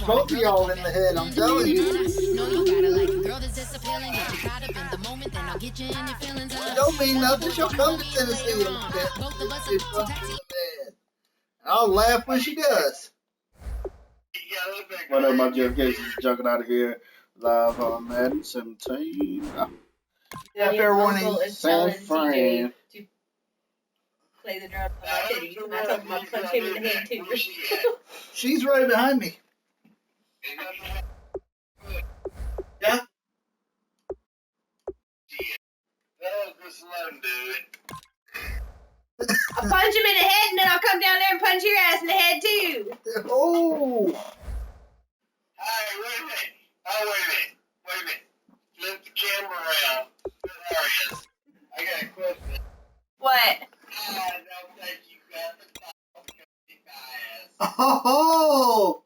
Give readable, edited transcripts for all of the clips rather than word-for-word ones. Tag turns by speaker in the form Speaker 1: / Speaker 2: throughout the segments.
Speaker 1: both of y'all in the head, I'm telling you. It don't mean nothing. She'll come to Tennessee in a bit. I'll laugh when she does.
Speaker 2: What up, my Jeff Casey's Juggernaut here, live on Madden 17.
Speaker 1: Yeah, fair warning.
Speaker 2: San Fran.
Speaker 3: To play the drums on my titties, and I told him I'll punch him in the head too.
Speaker 1: She's right behind me. Yeah?
Speaker 3: I'll punch him in the head, and then I'll come down there and punch your ass in the head too.
Speaker 1: Oh!
Speaker 4: Hey, wait a minute. Oh, wait a minute. Flip the camera around. There he is. I got a question.
Speaker 3: What?
Speaker 4: I don't think you got the bias.
Speaker 1: Oh!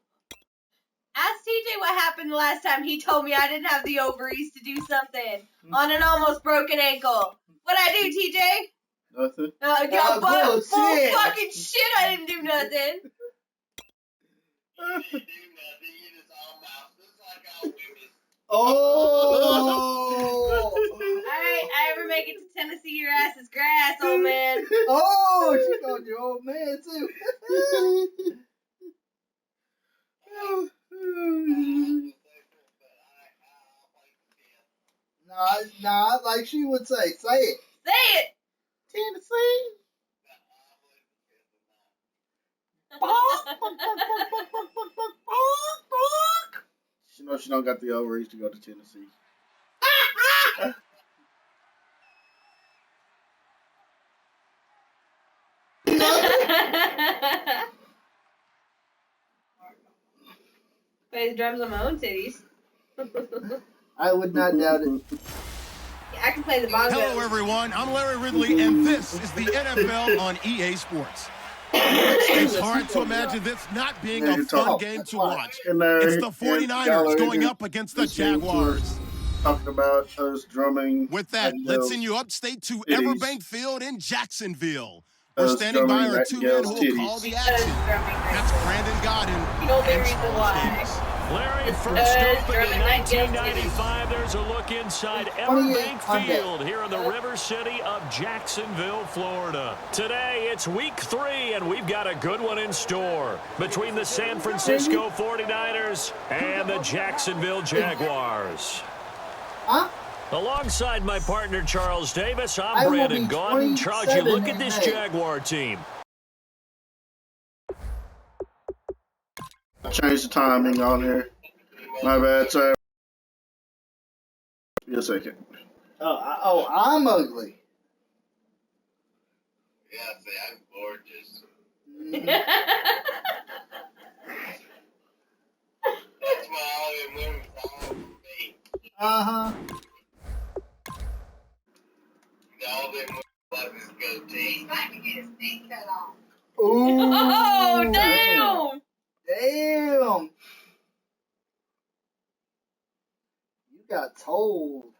Speaker 3: Ask TJ what happened the last time he told me I didn't have the ovaries to do something on an almost broken ankle. What'd I do, TJ?
Speaker 2: Nothing.
Speaker 3: Full fucking shit, I didn't do nothing.
Speaker 4: You didn't do nothing. You just all mouth. Just like all women.
Speaker 1: Oh!
Speaker 3: Alright, I ever make it to Tennessee, your ass is grass, old man.
Speaker 1: Oh! She called you old man, too. Nah, like she would say. Say it.
Speaker 3: Say it!
Speaker 1: Tennessee.
Speaker 2: She knows she don't got the ovaries to go to Tennessee.
Speaker 3: Play the drums on my own titties.
Speaker 1: I would not doubt it.
Speaker 3: I can play the bongos.
Speaker 5: Hello, everyone. I'm Larry Ridley, and this is the NFL on EA Sports. It's hard to imagine this not being a fun game to watch. It's the 49ers going up against the Jaguars.
Speaker 2: Talking about us drumming.
Speaker 5: With that, let's send you upstate to Everbank Field in Jacksonville. We're standing by our two men who will call the action. That's Brandon Godden and Charles Davis.
Speaker 6: Larry, first open in 1995, there's a look inside Everbank Field here in the River City of Jacksonville, Florida. Today, it's week 3, and we've got a good one in store between the San Francisco 49ers and the Jacksonville Jaguars.
Speaker 1: Huh?
Speaker 6: Alongside my partner, Charles Davis, I'm Brandon Gaudin. Charles, you look at this Jaguar team.
Speaker 2: Change the timing on here. My bad, sir. Give me a second.
Speaker 1: I'm ugly.
Speaker 4: Yeah, see, I'm gorgeous. That's why all them women follow me.
Speaker 1: Uh-huh.
Speaker 4: All them women love his goatee. He's trying to get his feet cut off.
Speaker 1: Ooh.
Speaker 3: Oh, damn!
Speaker 1: Damn. You got told.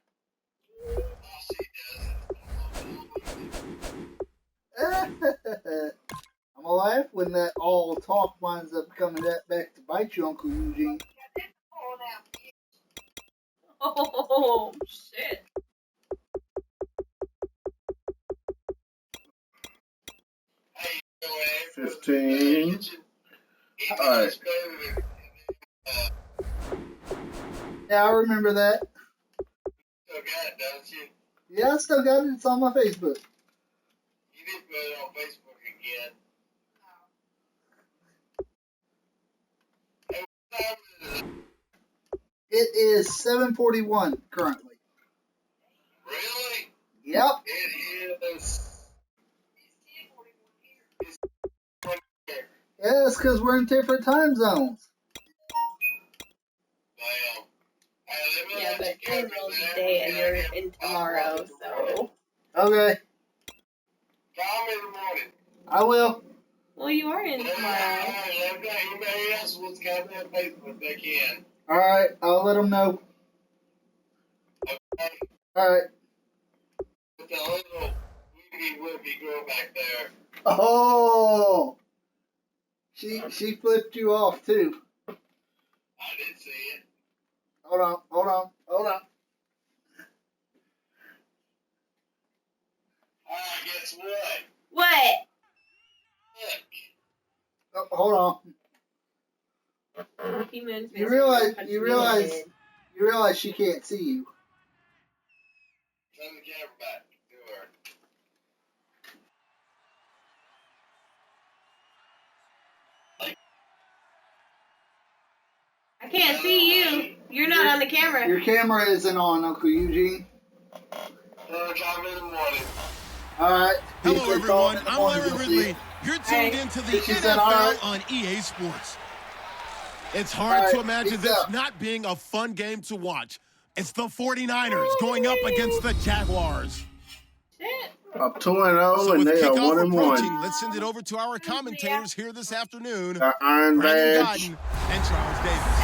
Speaker 1: I'm gonna laugh when that all talk winds up coming back to bite you, Uncle Eugene.
Speaker 3: Oh, shit.
Speaker 4: Hey,
Speaker 2: 15. All right.
Speaker 1: Yeah, I remember that.
Speaker 4: Still got it, don't you?
Speaker 1: Yeah, I still got it. It's on my Facebook.
Speaker 4: You did put it on Facebook again. Hey, what time is it?
Speaker 1: It is 7:41 currently.
Speaker 4: Really?
Speaker 1: Yep.
Speaker 4: It is.
Speaker 1: Yeah, it's because we're in different time zones.
Speaker 3: Yeah, but I'm today and you're in tomorrow, so.
Speaker 1: Okay.
Speaker 4: Call me in the morning.
Speaker 1: I will.
Speaker 3: Well, you are in tomorrow.
Speaker 4: I've got anybody else who's got me on Facebook, they can.
Speaker 1: Alright, I'll let them know.
Speaker 4: Okay.
Speaker 1: Alright.
Speaker 4: With the little wimpy girl back there.
Speaker 1: Oh! She flipped you off too.
Speaker 4: I
Speaker 1: Hold on.
Speaker 4: Alright, guess what?
Speaker 3: What?
Speaker 4: Look.
Speaker 1: Oh, hold on.
Speaker 3: He moves
Speaker 1: You realize she can't see you.
Speaker 4: Turn the camera back to her.
Speaker 3: I can't see you. You're not on the camera.
Speaker 1: Your camera isn't on, Uncle Eugene.
Speaker 4: Time in the morning.
Speaker 1: Alright.
Speaker 5: Hello, everyone. I'm Larry Ridley. You're tuned into the NFL on EA Sports. It's hard to imagine this not being a fun game to watch. It's the 49ers going up against the Jaguars.
Speaker 3: Shit.
Speaker 2: Up 2-0,
Speaker 5: So
Speaker 2: and
Speaker 5: with
Speaker 2: they are
Speaker 5: kickoff
Speaker 2: 1-1.
Speaker 5: approaching, let's send it over to our commentators here this afternoon,
Speaker 2: Iron
Speaker 5: Brandon
Speaker 2: Badge.
Speaker 5: Godden and Charles Davis.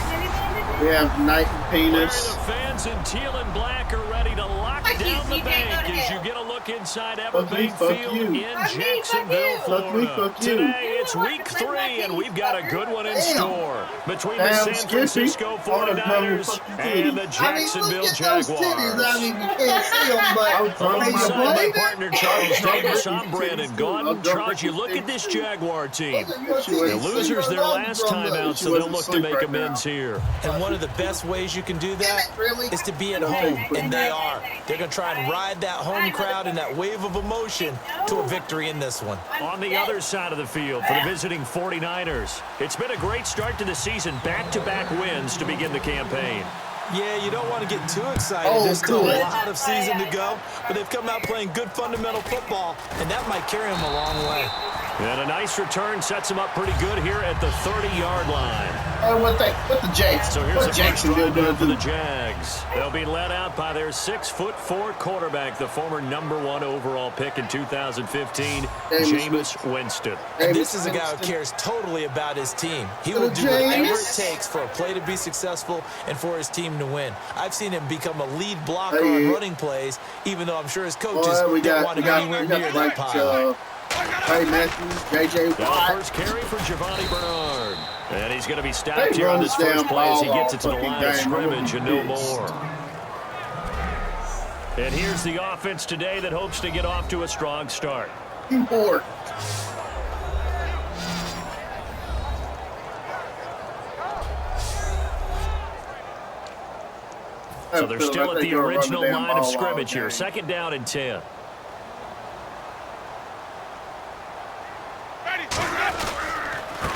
Speaker 2: We have Knight and
Speaker 6: Larry,
Speaker 2: Penis.
Speaker 6: the fans in teal and black are ready to lock down the bank as you get a look inside Everbank Field in Jacksonville, Florida.
Speaker 2: Fuck you.
Speaker 6: Today it's week 3, and we've got a good one in store between the
Speaker 2: Damn,
Speaker 6: San
Speaker 2: Skippy.
Speaker 6: Francisco 49ers and the Jacksonville Jaguars.
Speaker 1: You can't see them, but
Speaker 6: Alongside my partner Charles Davis, I'm Brandon Godden. Charles, you look at this Jaguar team. The losers their last time out, so they'll look to make amends here.
Speaker 7: And one of the best ways you can do that is to be at home, and they are. They're going to try and ride that home crowd and that wave of emotion to a victory in this one.
Speaker 6: On the other side of the field for the visiting 49ers, it's been a great start to the season, back-to-back wins to begin the campaign.
Speaker 7: Yeah, you don't want to get too excited. There's still a lot of season to go, but they've come out playing good fundamental football, and that might carry them a long way.
Speaker 6: And a nice return sets them up pretty good here at the 30-yard line.
Speaker 2: And what the Jags?
Speaker 6: So here's
Speaker 2: What
Speaker 6: the
Speaker 2: Jacksonville
Speaker 6: first drive
Speaker 2: gonna
Speaker 6: for the
Speaker 2: do?
Speaker 6: Jags. They'll be led out by their 6'4" quarterback, the former #1 overall pick in 2015, Jameis Winston.
Speaker 7: And this is a guy who cares totally about his team. He will do whatever it takes for a play to be successful and for his team to win. I've seen him become a lead blocker on running plays, even though I'm sure his coaches don't want him anywhere near that pile.
Speaker 2: Hey, Matthews, J.J.
Speaker 6: Now the
Speaker 2: Watt.
Speaker 6: first carry for Giovanni Bernard. And he's going to be stopped
Speaker 2: They
Speaker 6: here on
Speaker 2: run
Speaker 6: this
Speaker 2: this
Speaker 6: first
Speaker 2: damn
Speaker 6: play as he
Speaker 2: ball
Speaker 6: gets
Speaker 2: all
Speaker 6: it to the
Speaker 2: fucking
Speaker 6: line of
Speaker 2: game.
Speaker 6: scrimmage and no
Speaker 2: Yes.
Speaker 6: more. And here's the offense today that hopes to get off to a strong start.
Speaker 2: Import.
Speaker 6: So they're still at the original line of scrimmage here. 2nd down and 10.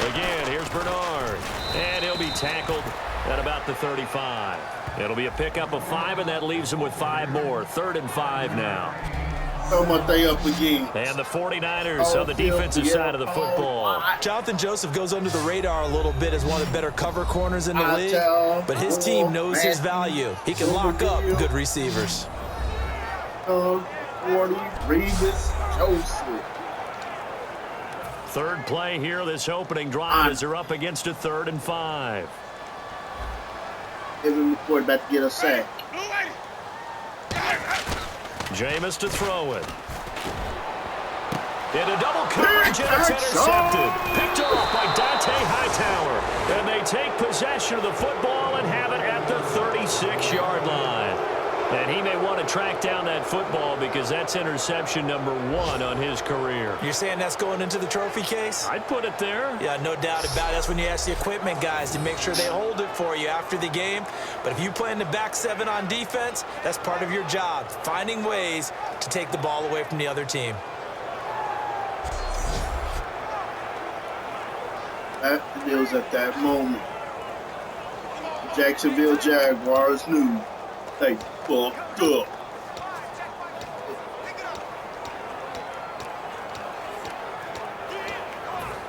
Speaker 6: Again, here's Bernard. And he'll be tackled at about the 35. It'll be a pickup of 5, and that leaves him with 5 more. 3rd and 5 now.
Speaker 2: How much they up again?
Speaker 6: And the 49ers on the defensive side of the football.
Speaker 7: Jonathan Joseph goes under the radar a little bit as one of the better cover corners in the league, but his team knows his value. He can lock up good receivers.
Speaker 2: 40, Reeves, Joseph.
Speaker 6: 3rd play here, this opening drive, as they're up against a 3rd and 5.
Speaker 2: Give him the quarterback to get a sack.
Speaker 6: Jameis to throw it. Into double coverage, and it's intercepted. Picked off by Dante Hightower. And they take possession of the football and have it at the 36-yard line. And he may want to track down that football because that's interception number 1 on his career.
Speaker 7: You're saying that's going into the trophy case?
Speaker 6: I'd put it there.
Speaker 7: Yeah, no doubt about it. That's when you ask the equipment guys to make sure they hold it for you after the game. But if you play in the back 7 on defense, that's part of your job, finding ways to take the ball away from the other team.
Speaker 2: That deals at that moment. Jacksonville Jaguars knew they fucked up.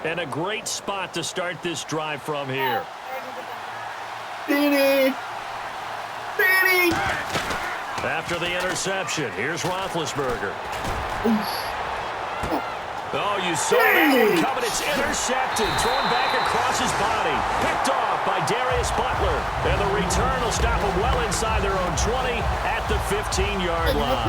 Speaker 6: And a great spot to start this drive from here.
Speaker 2: Diddy!
Speaker 6: After the interception, here's Roethlisberger. Oh, you saw that one coming. It's intercepted. Thrown back across his body. Picked off by Darius Butler. And the return will stop them well inside their own 20 at the 15-yard line.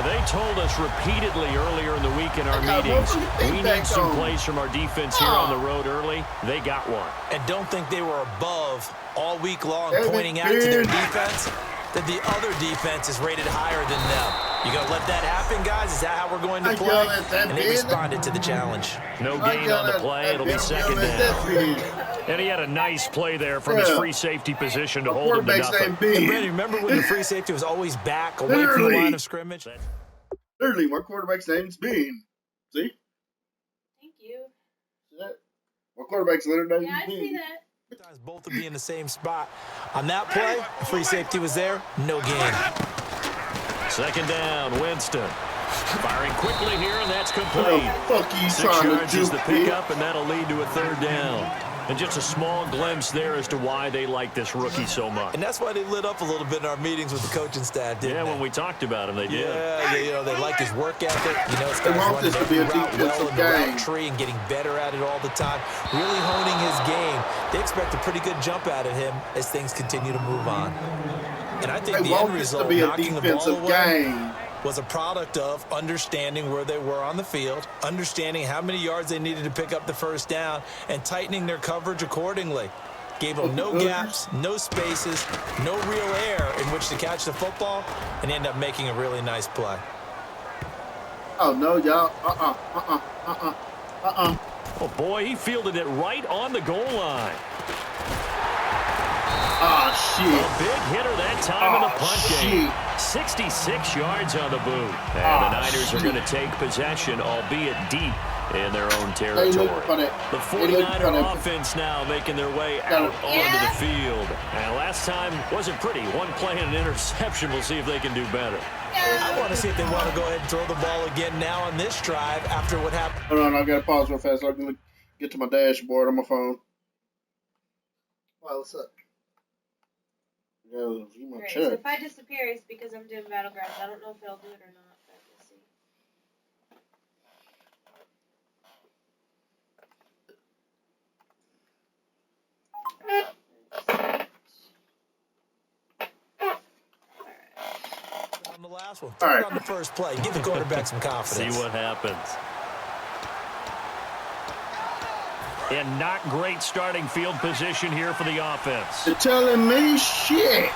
Speaker 6: They told us repeatedly earlier in the week in our meetings, we need some plays from our defense here on the road early. They got one.
Speaker 7: And don't think they were above all week long pointing out to their defense that the other defense is rated higher than them. You going to let that happen, guys? Is that how we're going to play? And they responded to the challenge.
Speaker 6: No gain on the play. It'll be second down. And he had a nice play there from his free safety position to hold him to nothing.
Speaker 7: And Brandon, remember when the free safety was always back away from the line of scrimmage?
Speaker 2: Literally, my quarterback's name's Bean. See?
Speaker 3: Thank you.
Speaker 2: See that? My quarterback's literally name's Bean.
Speaker 3: Yeah, I see that.
Speaker 7: Sometimes both would be in the same spot. On that play, the free safety was there, no gain.
Speaker 6: Second down, Winston. Firing quickly here, and that's complete.
Speaker 2: What the fuck you
Speaker 6: 6
Speaker 2: trying
Speaker 6: yards
Speaker 2: to do,
Speaker 6: is the pickup, and that'll lead to a third down. And just a small glimpse there as to why they like this rookie so much.
Speaker 7: And that's why they lit up a little bit in our meetings with the coaching staff, didn't they?
Speaker 6: Yeah, when we talked about him, they did.
Speaker 7: Yeah, you know, they like his work ethic. You know, this guy's
Speaker 2: want
Speaker 7: running
Speaker 2: this to be a
Speaker 7: every route well in the
Speaker 2: game.
Speaker 7: route tree and getting better at it all the time, really honing his game. They expect a pretty good jump out of him as things continue to move on. And I think the end result, knocking the ball away, was a product of understanding where they were on the field, understanding how many yards they needed to pick up the first down, and tightening their coverage accordingly. Gave them no gaps, no spaces, no real air in which to catch the football, and end up making a really nice play.
Speaker 2: Oh, no, y'all.
Speaker 6: Oh, boy, he fielded it right on the goal line.
Speaker 2: Oh, shit.
Speaker 6: A big hitter that time in the punt game. 66 yards on the boot. And the Niners are going to take possession, albeit deep in their own territory. The 49er offense now making their way out onto the field. And last time wasn't pretty. One play and an interception. We'll see if they can do better.
Speaker 7: I want to see if they want to go ahead and throw the ball again now on this drive after what happened.
Speaker 2: Hold on, I got to pause real fast so I can get to my dashboard on my phone.
Speaker 1: Wow, what's up?
Speaker 2: Yeah,
Speaker 3: Great. So if I disappear, it's because I'm doing Battlegrounds. I don't know if it'll do it or not, but we'll see.
Speaker 7: On the last one, throw it on the first play. Give the quarterback some confidence.
Speaker 6: See what happens. And not great starting field position here for the offense.
Speaker 2: You're telling me shit.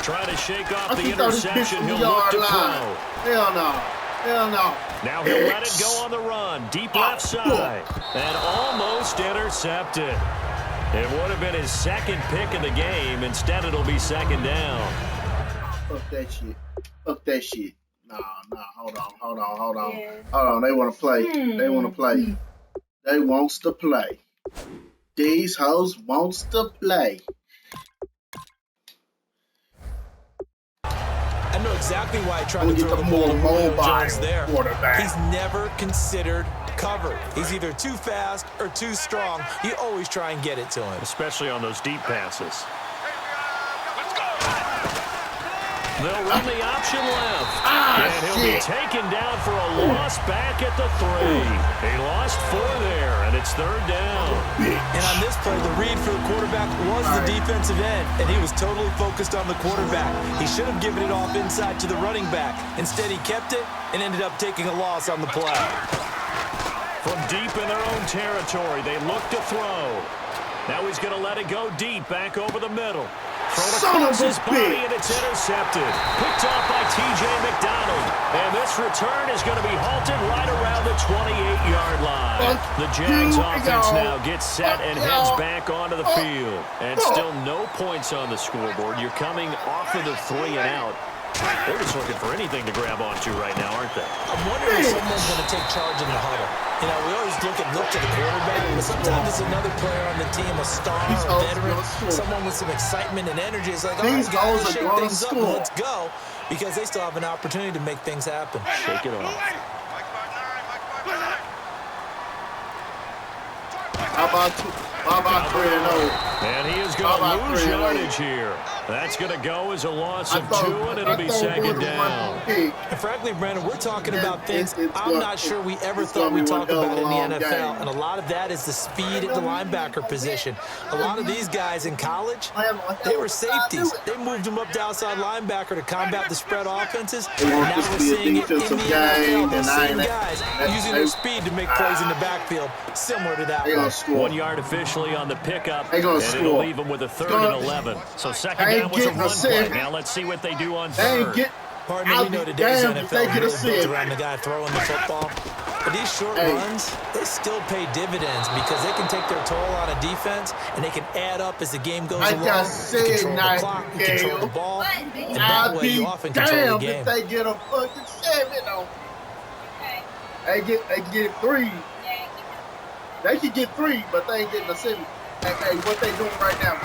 Speaker 6: Try to shake off the interception. He'll look to throw.
Speaker 2: Hell no. Hell no.
Speaker 6: Now he'll let it go on the run. Deep left side. And almost intercepted. It would have been his second pick of the game. Instead, it'll be second down.
Speaker 2: Fuck that shit. Fuck that shit. Nah, hold on.
Speaker 3: Yeah.
Speaker 2: Hold on, they want to play. They want to play. They wants to play. These hoes wants to play.
Speaker 7: I know exactly why he tried to throw the ball to Julio Jones there. He's never considered covered. He's either too fast or too strong. You always try and get it to him.
Speaker 6: Especially on those deep passes. They'll run the option left. And he'll be taken down for a loss back at the 3. He lost 4 there, and it's third down.
Speaker 7: And on this play, the read for the quarterback was the defensive end, and he was totally focused on the quarterback. He should have given it off inside to the running back. Instead, he kept it and ended up taking a loss on the play.
Speaker 6: From deep in their own territory, they look to throw. Now he's going to let it go deep, back over the middle. Thrown across his body, and it's intercepted. Picked off by T.J. McDonald. And this return is going to be halted right around the 28-yard line. The Jags offense now gets set and heads back onto the field. And still no points on the scoreboard. You're coming off of the 3 and out. They're just looking for anything to grab onto right now, aren't they?
Speaker 7: I'm wondering if someone's going to take charge in the huddle. You know, we always look to the quarterback, but sometimes it's another player on the team, a star, a veteran, someone with some excitement and energy. It's like, all right, guys, let's shake things up and let's go, because they still have an opportunity to make things happen.
Speaker 6: Shake it off.
Speaker 2: How about 3-0?
Speaker 6: And he is going to lose yardage here. That's going to go as a loss of 2, and it'll be second down.
Speaker 7: And frankly, Brandon, we're talking about things I'm not sure we ever thought we'd talk about in the NFL, and a lot of that is the speed at the linebacker position. A lot of these guys in college, they were safeties. They moved them up to outside linebacker to combat the spread offenses, and now we're seeing it in the NFL. Those same guys using their speed to make plays in the backfield, similar to that one.
Speaker 6: 1 yard officially on the pickup, and it'll leave them with a 3rd and 11. So second down was a run play. Now let's see what they do on 3rd.
Speaker 7: Partner, we know today's NFL really built around the guy throwing the football. But these short runs, they still pay dividends because they can take their toll on a defense, and they can add up as the game goes along. You control the clock, you control the ball, and that way you often control the game.
Speaker 2: If they get a fucking 7 on. They get 3. They can get 3, but they ain't getting a 7. Hey, what they doing right now?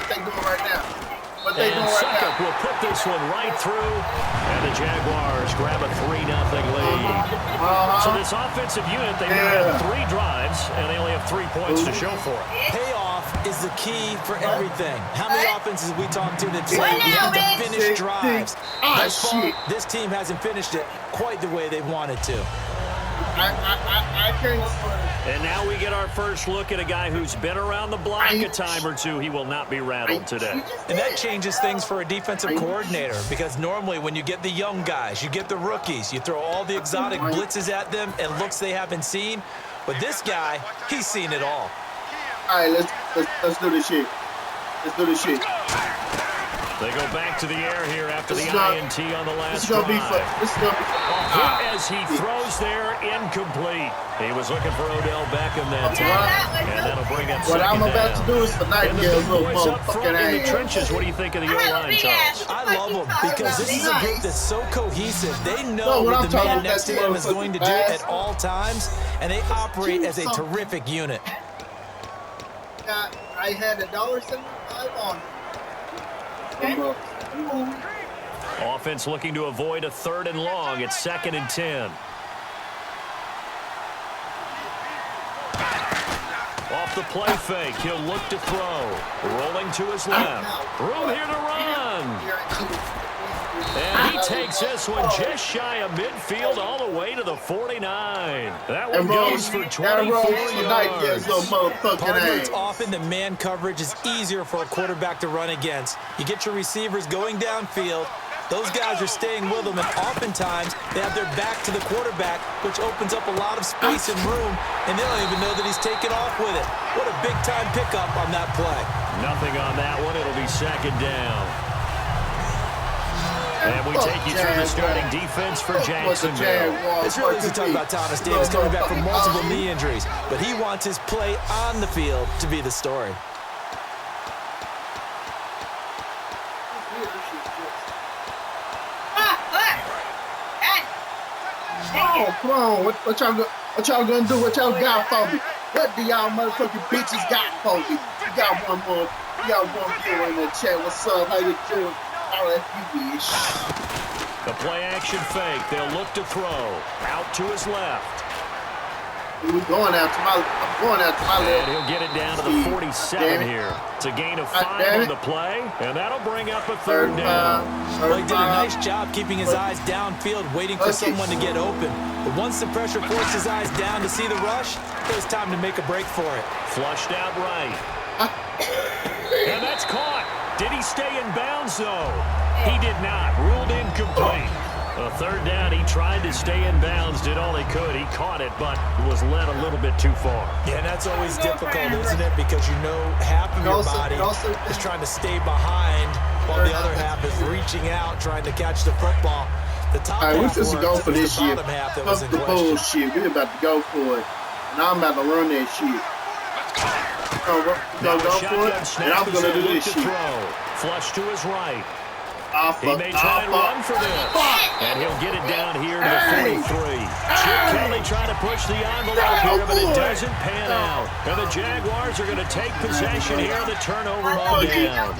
Speaker 6: And Suckup will put this one right through, and the Jaguars grab a 3-0 lead. So this offensive unit, they have 3 drives, and they only have 3 points to show for it.
Speaker 7: Payoff is the key for everything. How many offenses have we talked to that say we have to finish drives? Thus far, this team hasn't finished it quite the way they wanted to.
Speaker 2: I can't.
Speaker 6: And now we get our first look at a guy who's been around the block a time or two. He will not be rattled today.
Speaker 7: And that changes things for a defensive coordinator, because normally when you get the young guys, you get the rookies, you throw all the exotic blitzes at them and looks they haven't seen. But this guy, he's seen it all.
Speaker 2: All right, let's do this shit.
Speaker 6: They go back to the air here after the INT on the last drive.
Speaker 2: This is gonna be fun.
Speaker 6: As he throws there, incomplete. He was looking for Odell Beckham that time, and that'll bring up
Speaker 2: what
Speaker 6: second
Speaker 2: I'm about
Speaker 6: down.
Speaker 2: to do is for Nightingale's little
Speaker 6: Boys up front in the
Speaker 2: ass.
Speaker 6: trenches. What do you think of the O-line, Charles?
Speaker 7: I love them because this is a group that's so cohesive. They know what the man next to them is going to do at all times, and they operate as a terrific unit.
Speaker 1: I had $1.75 on.
Speaker 6: Offense looking to avoid a 3rd and long. It's 2nd and 10. Off the play fake, he'll look to throw. Rolling to his left. Room here to run. And he takes this one just shy of midfield all the way to the 49. That one goes for 24 yards.
Speaker 7: Partner, it's often the man coverage is easier for a quarterback to run against. You get your receivers going downfield. Those guys are staying with them, and oftentimes they have their back to the quarterback, which opens up a lot of space and room, and they don't even know that he's taken off with it. What a big-time pickup on that play.
Speaker 6: Nothing on that one. It'll be 2nd down. And we take you through the starting defense for Jacksonville.
Speaker 7: It's really easy to talk about Thomas Davis coming back from multiple knee injuries, but he wants his play on the field to be the story.
Speaker 2: Oh, come on. What y'all gonna do? What y'all got for me? What do y'all motherfucking bitches got for me? You got one more in the chat. What's up? How you doing?
Speaker 6: The play action fake. They'll look to throw. Out to his left.
Speaker 2: I'm going out to my left.
Speaker 6: And he'll get it down to the 47 here. It's a gain of 5 on the play, and that'll bring up a 3rd down.
Speaker 7: Well, he did a nice job keeping his eyes downfield, waiting for someone to get open. But once the pressure forced his eyes down to see the rush, it was time to make a break for it.
Speaker 6: Flushed out right. And that's caught. Did he stay in bounds, though? He did not. Ruled incomplete. A 3rd down, he tried to stay in bounds, did all he could. He caught it, but was led a little bit too far.
Speaker 7: Yeah, and that's always difficult, isn't it? Because you know half of your body is trying to stay behind while the other half is reaching out, trying to catch the football. The top half
Speaker 2: we just go for this shit.
Speaker 7: Fuck
Speaker 2: the bullshit. We about to go for it. And I'm about to run that shit. We're gonna go for it, and I'm gonna do this shit.
Speaker 6: Flush to his right. He may try and run for this. And he'll get it down here to the 43. Chip Kelly trying to push the envelope here, but it doesn't pan out. And the Jaguars are going to take possession here on the turnover on down.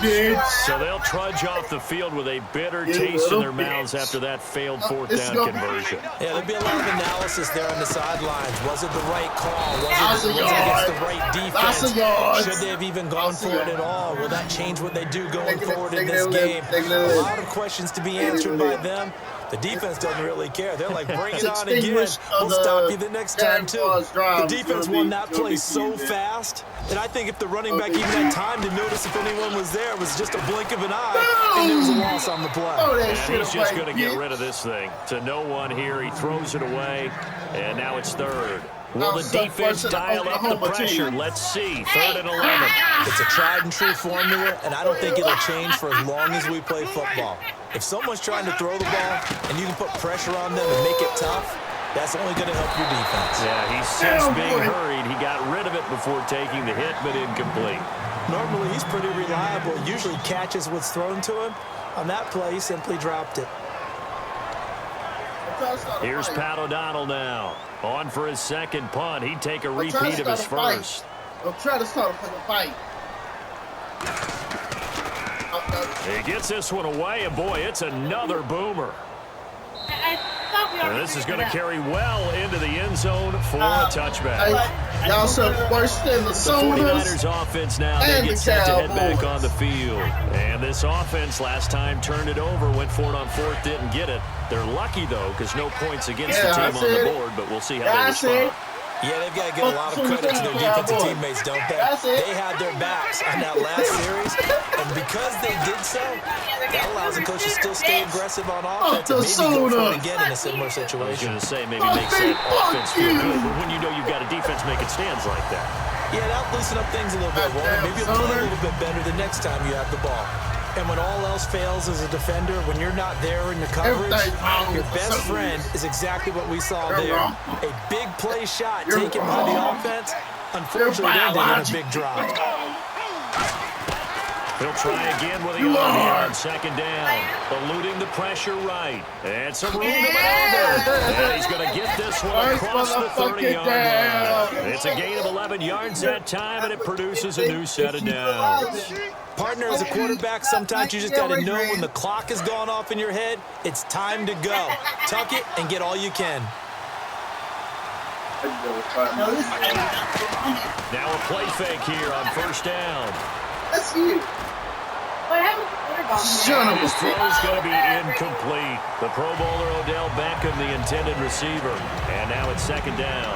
Speaker 6: So they'll trudge off the field with a bitter taste in their mouths after that failed fourth down conversion.
Speaker 7: Yeah, there'll be a lot of analysis there on the sidelines. Was it the right call? Was it against the right defense? Should they have even gone for it at all? Will that change what they do going forward in this game? A lot of questions to be answered by them. The defense doesn't really care. They're like, bring it on again. We'll stop you the next time, too. The defense won that play so fast. And I think if the running back even had time to notice if anyone was there, it was just a blink of an eye, and there was a loss on the play.
Speaker 6: And he's just going to get rid of this thing. To no one here. He throws it away, and now it's third. Will the defense dial up the pressure? Let's see. 3rd and 11.
Speaker 7: It's a tried-and-true formula, and I don't think it'll change for as long as we play football. If someone's trying to throw the ball and you can put pressure on them and make it tough, that's only going to help your defense.
Speaker 6: Yeah, he's since being hurried. He got rid of it before taking the hit, but incomplete.
Speaker 7: Normally, he's pretty reliable. Usually catches what's thrown to him. On that play, he simply dropped it.
Speaker 6: Here's Pat O'Donnell now. On for his second punt. He'd take a repeat of his first.
Speaker 2: I'm trying to start a fucking fight.
Speaker 6: He gets this one away, and boy, it's another boomer. And this is going to carry well into the end zone for a touchback.
Speaker 2: Y'all some worse than the Sooners.
Speaker 6: 49ers offense now. They get set to head back on the field. And this offense last time turned it over, went for it on 4th, didn't get it. They're lucky, though, because no points against the team on the board, but we'll see how they respond.
Speaker 7: Yeah, they've got to give a lot of credit to their defensive teammates, don't they? They had their backs on that last series, and because they did so, that allows the coach to still stay aggressive on offense and maybe go for it again in a similar situation.
Speaker 6: I was going to say maybe makes that offense feel good, but when you know you've got a defense making stands like that.
Speaker 7: Yeah, that'll loosen up things a little bit, Warren. Maybe you'll play a little bit better the next time you have the ball. And when all else fails as a defender, when you're not there in the coverage, your best friend is exactly what we saw there. A big play shot taken by the offense. Unfortunately, they ended in a big drop.
Speaker 6: He'll try again with the arm here on 2nd down. Eluding the pressure right. And some room to maneuver. And he's going to get this one across the 30-yard line. It's a gain of 11 yards that time, and it produces a new set of downs.
Speaker 7: Partner, as a quarterback, sometimes you just got to know when the clock has gone off in your head, it's time to go. Tuck it and get all you can.
Speaker 6: Now a play fake here on 1st down.
Speaker 2: That's you.
Speaker 3: What happened to quarterback?
Speaker 2: Son of a
Speaker 6: His throw's going to be incomplete. The Pro Bowler Odell Beckham, the intended receiver. And now it's 2nd down.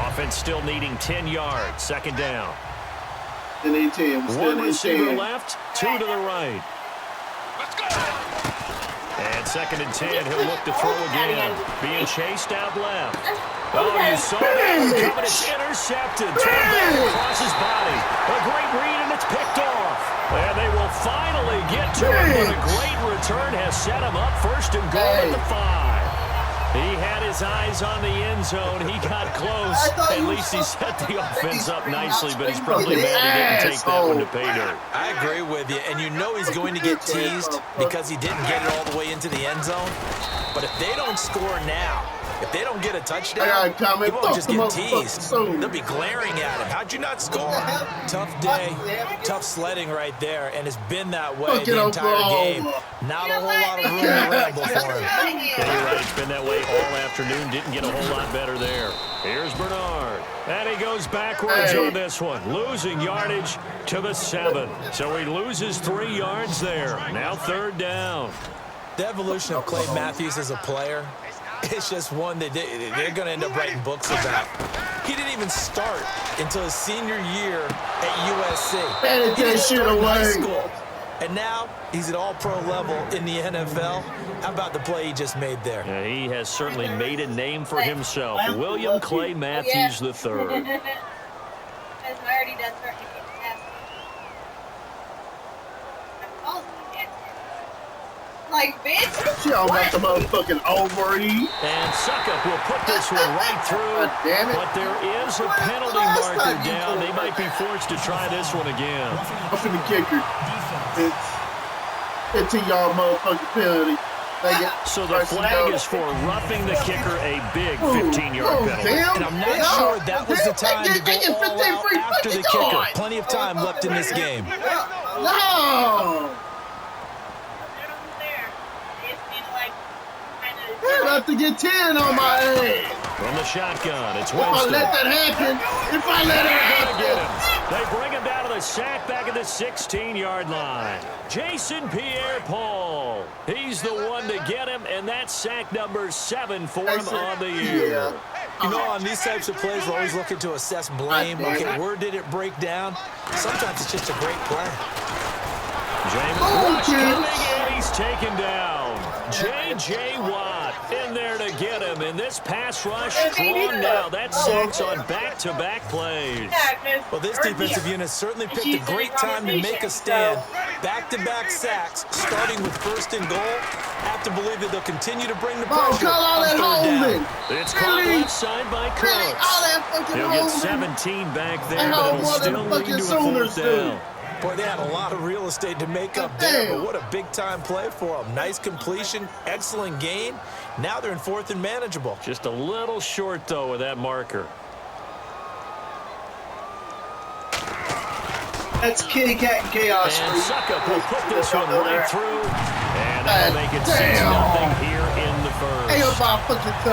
Speaker 6: Offense still needing 10 yards. 2nd down. One receiver left, 2 to the right. And 2nd and 10, he'll look to throw again. Being chased out left. Oh, you saw that one coming. It's intercepted. Thrown back across his body. A great read, and it's picked off. And they will finally get to him, but a great return has set him up 1st and goal at the 5. He had his eyes on the end zone. He got close. At least he set the offense up nicely, but he's probably mad he didn't take that one to pay dirt.
Speaker 7: I agree with you, and you know he's going to get teased because he didn't get it all the way into the end zone. But if they don't score now, if they don't get a touchdown, he won't just get teased. They'll be glaring at him. How'd you not score? Tough day, tough sledding right there, and it's been that way the entire game. Not a whole lot of room to ramble for him.
Speaker 6: Yeah, you're right. It's been that way all afternoon. Didn't get a whole lot better there. Here's Bernard. And he goes backwards on this one. Losing yardage to the 7. So he loses 3 yards there. Now 3rd down.
Speaker 7: The evolution of Clay Matthews as a player, it's just one that they're going to end up writing books about. He didn't even start until his senior year at USC. He didn't start in high school. And now he's at all-pro level in the NFL. How about the play he just made there?
Speaker 6: Yeah, he has certainly made a name for himself. William Clay Matthews III.
Speaker 3: Like, bitch.
Speaker 2: Y'all got the motherfucking ovary.
Speaker 6: And Suckup will put this one right through.
Speaker 2: Damn it.
Speaker 6: But there is a penalty marker down. They might be forced to try this one again.
Speaker 2: I'm finna kick her. 15-yard motherfucking penalty.
Speaker 6: So the flag is for roughing the kicker, a big 15-yard penalty.
Speaker 7: And I'm not sure that was the time to go all out after the kicker. Plenty of time left in this game.
Speaker 2: No! They're about to get 10 on my head.
Speaker 6: From the shotgun, it's
Speaker 2: Winston. If I let that happen,
Speaker 6: they bring him down to the sack back at the 16-yard line. Jason Pierre-Paul. He's the one to get him, and that's sack number 7 for him on the year.
Speaker 7: You know, on these types of plays, we're always looking to assess blame. Okay, where did it break down? Sometimes it's just a great play.
Speaker 6: James Rush coming, and he's taken down. J.J. Watt in there to get him, and this pass rush strong now. That's sacks on back-to-back plays.
Speaker 7: Well, this defensive unit certainly picked a great time to make a stand. Back-to-back sacks, starting with 1st and goal. Have to believe that they'll continue to bring the pressure on 3rd down.
Speaker 6: It's caught left side by Cooks. He'll get 17 back there, but it'll still lead to a 4th down.
Speaker 7: Boy, they had a lot of real estate to make up there, but what a big-time play for them. Nice completion, excellent gain. Now they're in 4th and manageable.
Speaker 6: Just a little short, though, with that marker.
Speaker 1: That's kitty cat chaos.
Speaker 6: And Suckup will put this one right through, and that'll make it 6-0 here in the first.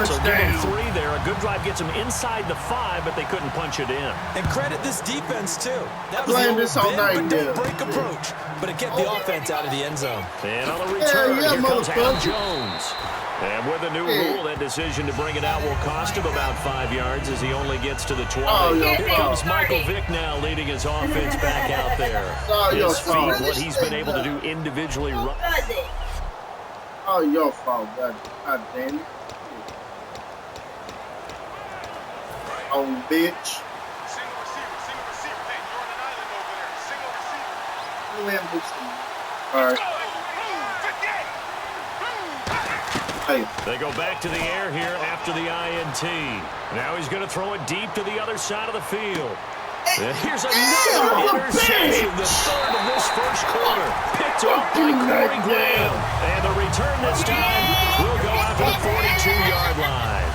Speaker 6: So give them 3 there. A good drive gets them inside the 5, but they couldn't punch it in.
Speaker 7: And credit this defense, too. That was the old bend but don't break approach, but it kept the offense out of the end zone.
Speaker 6: And on the return, here comes Adam Jones. And with a new rule, that decision to bring it out will cost him about 5 yards as he only gets to the 20. Here comes Michael Vick now leading his offense back out there. His feet, what he's been able to do individually.
Speaker 2: Oh, your fault, God damn it. Oh, bitch. All right.
Speaker 6: They go back to the air here after the INT. Now he's going to throw it deep to the other side of the field. And here's another interception, the 3rd of this first quarter. Picked off by Corey Graham. And the return this time will go out to the 42-yard line.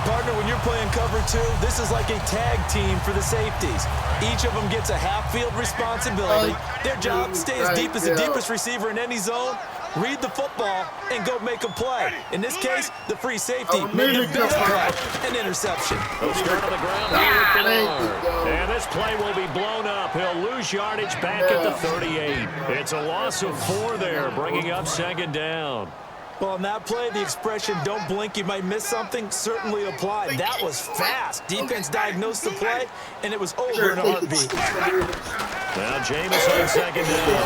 Speaker 7: Partner, when you're playing cover 2, this is like a tag team for the safeties. Each of them gets a half-field responsibility. Their job, stay as deep as the deepest receiver in any zone, read the football, and go make a play. In this case, the free safety made the best play, an interception.
Speaker 6: He'll start on the ground here. And this play will be blown up. He'll lose yardage back at the 38. It's a loss of 4 there, bringing up 2nd down.
Speaker 7: Well, on that play, the expression, don't blink, you might miss something, certainly applied. That was fast. Defense diagnosed the play, and it was over in a heartbeat.
Speaker 6: Now Jameis on 2nd down.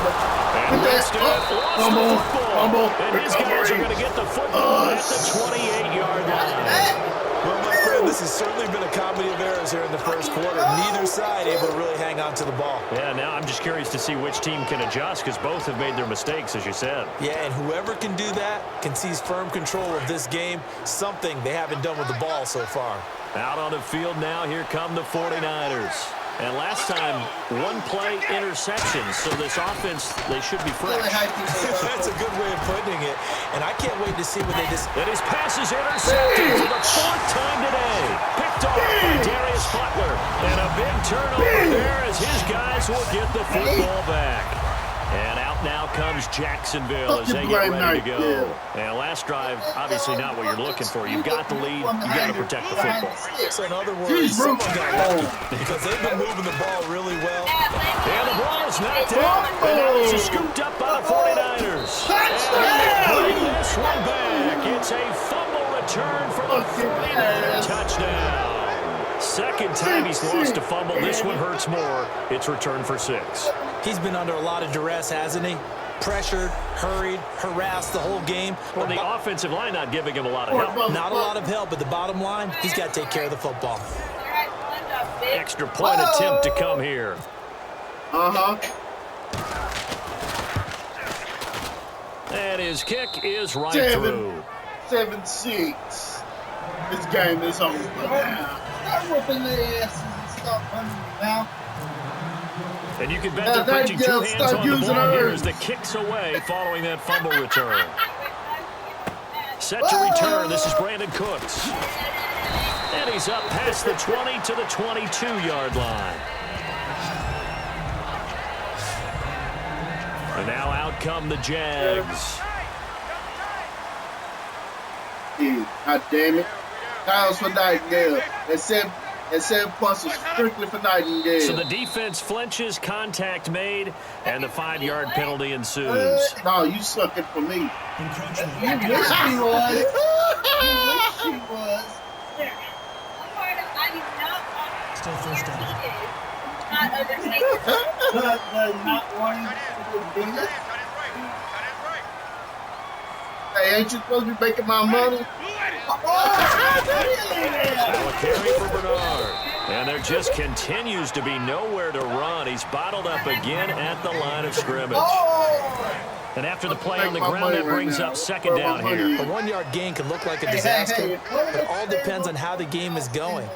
Speaker 6: And Winston lost the football. And his guys are going to get the football at the 28-yard line.
Speaker 7: Well, my friend, this has certainly been a comedy of errors here in the first quarter. Neither side able to really hang on to the ball.
Speaker 6: Yeah, now I'm just curious to see which team can adjust because both have made their mistakes, as you said.
Speaker 7: Yeah, and whoever can do that can seize firm control of this game, something they haven't done with the ball so far.
Speaker 6: Out on the field now, here come the 49ers. And last time, 1-play interception, so this offense, they should be fresh.
Speaker 7: That's a good way of putting it, and I can't wait to see what they just...
Speaker 6: And his pass is intercepted for the 4th time today. Picked off by Darius Butler. And a big turnover there as his guys will get the football back. And out now comes Jacksonville as they get ready to go. And last drive, obviously not what you're looking for. You've got the lead. You've got to protect the football.
Speaker 7: So in other words, someone got lucky because they've been moving the ball really well.
Speaker 6: And the ball is knocked out. And now this is scooped up by the 49ers. And they bring this one back. It's a fumble return for the 49ers touchdown. 2nd time he's lost a fumble. This one hurts more. It's returned for 6.
Speaker 7: He's been under a lot of duress, hasn't he? Pressured, hurried, harassed the whole game.
Speaker 6: Well, the offensive line not giving him a lot of help.
Speaker 7: Not a lot of help, but the bottom line, he's got to take care of the football.
Speaker 6: Extra point attempt to come here. And his kick is right through.
Speaker 2: 7-6. This game is over now.
Speaker 1: Start whooping their asses and stop running your mouth.
Speaker 6: And you can bet they're putting two hands on the ball here as the kick's away following that fumble return. Set to return. This is Brandon Cooks. And he's up past the 20 to the 22-yard line. And now out come the Jags.
Speaker 2: God damn it. That was for Nightingale. And 7 points was strictly for Nightingale.
Speaker 6: So the defense flinches, contact made, and the 5-yard penalty ensues.
Speaker 2: No, you suck it for me.
Speaker 1: You wish he was. You wish he was.
Speaker 8: Still first down.
Speaker 3: Not understanding.
Speaker 1: Not wanting to do this.
Speaker 2: Hey, ain't you supposed to be making my money?
Speaker 6: Now a carry for Bernard. And there just continues to be nowhere to run. He's bottled up again at the line of scrimmage. And after the play on the ground, that brings up second down here.
Speaker 7: A 1-yard gain can look like a disaster, but it all depends on how the game is going.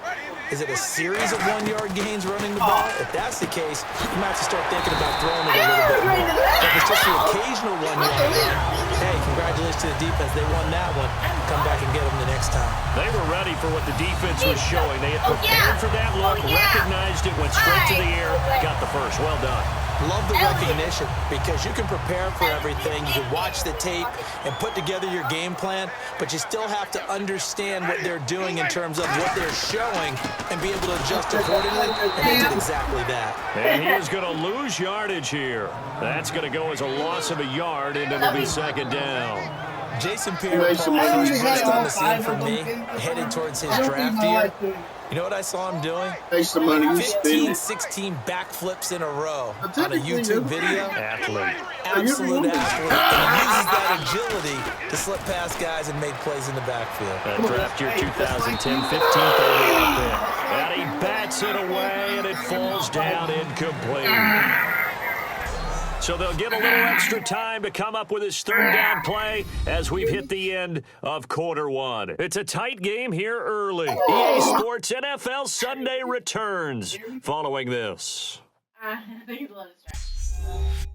Speaker 7: Is it a series of 1-yard gains running the ball? If that's the case, you might have to start thinking about throwing it a little bit more. If it's just an occasional 1-yard gain, hey, congratulations to the defense. They won that one. Come back and get them the next time.
Speaker 6: They were ready for what the defense was showing. They had prepared for that look, recognized it, went straight to the air, got the first. Well done.
Speaker 7: Love the recognition because you can prepare for everything. You can watch the tape and put together your game plan, but you still have to understand what they're doing in terms of what they're showing and be able to adjust accordingly, and they did exactly that.
Speaker 6: And he is going to lose yardage here. That's going to go as a loss of a yard, and it'll be second down.
Speaker 7: Jason Pierre-Paul was first on the scene for me, headed towards his draft year. You know what I saw him doing? 15, 16 backflips in a row on a YouTube video.
Speaker 6: Athlete.
Speaker 7: Absolute athlete. And he uses that agility to slip past guys and make plays in the backfield.
Speaker 6: That draft year 2010, 15th overall pick. And he bats it away, and it falls down incomplete. So they'll get a little extra time to come up with his third down play as we've hit the end of quarter one. It's a tight game here early. EA Sports NFL Sunday returns following this.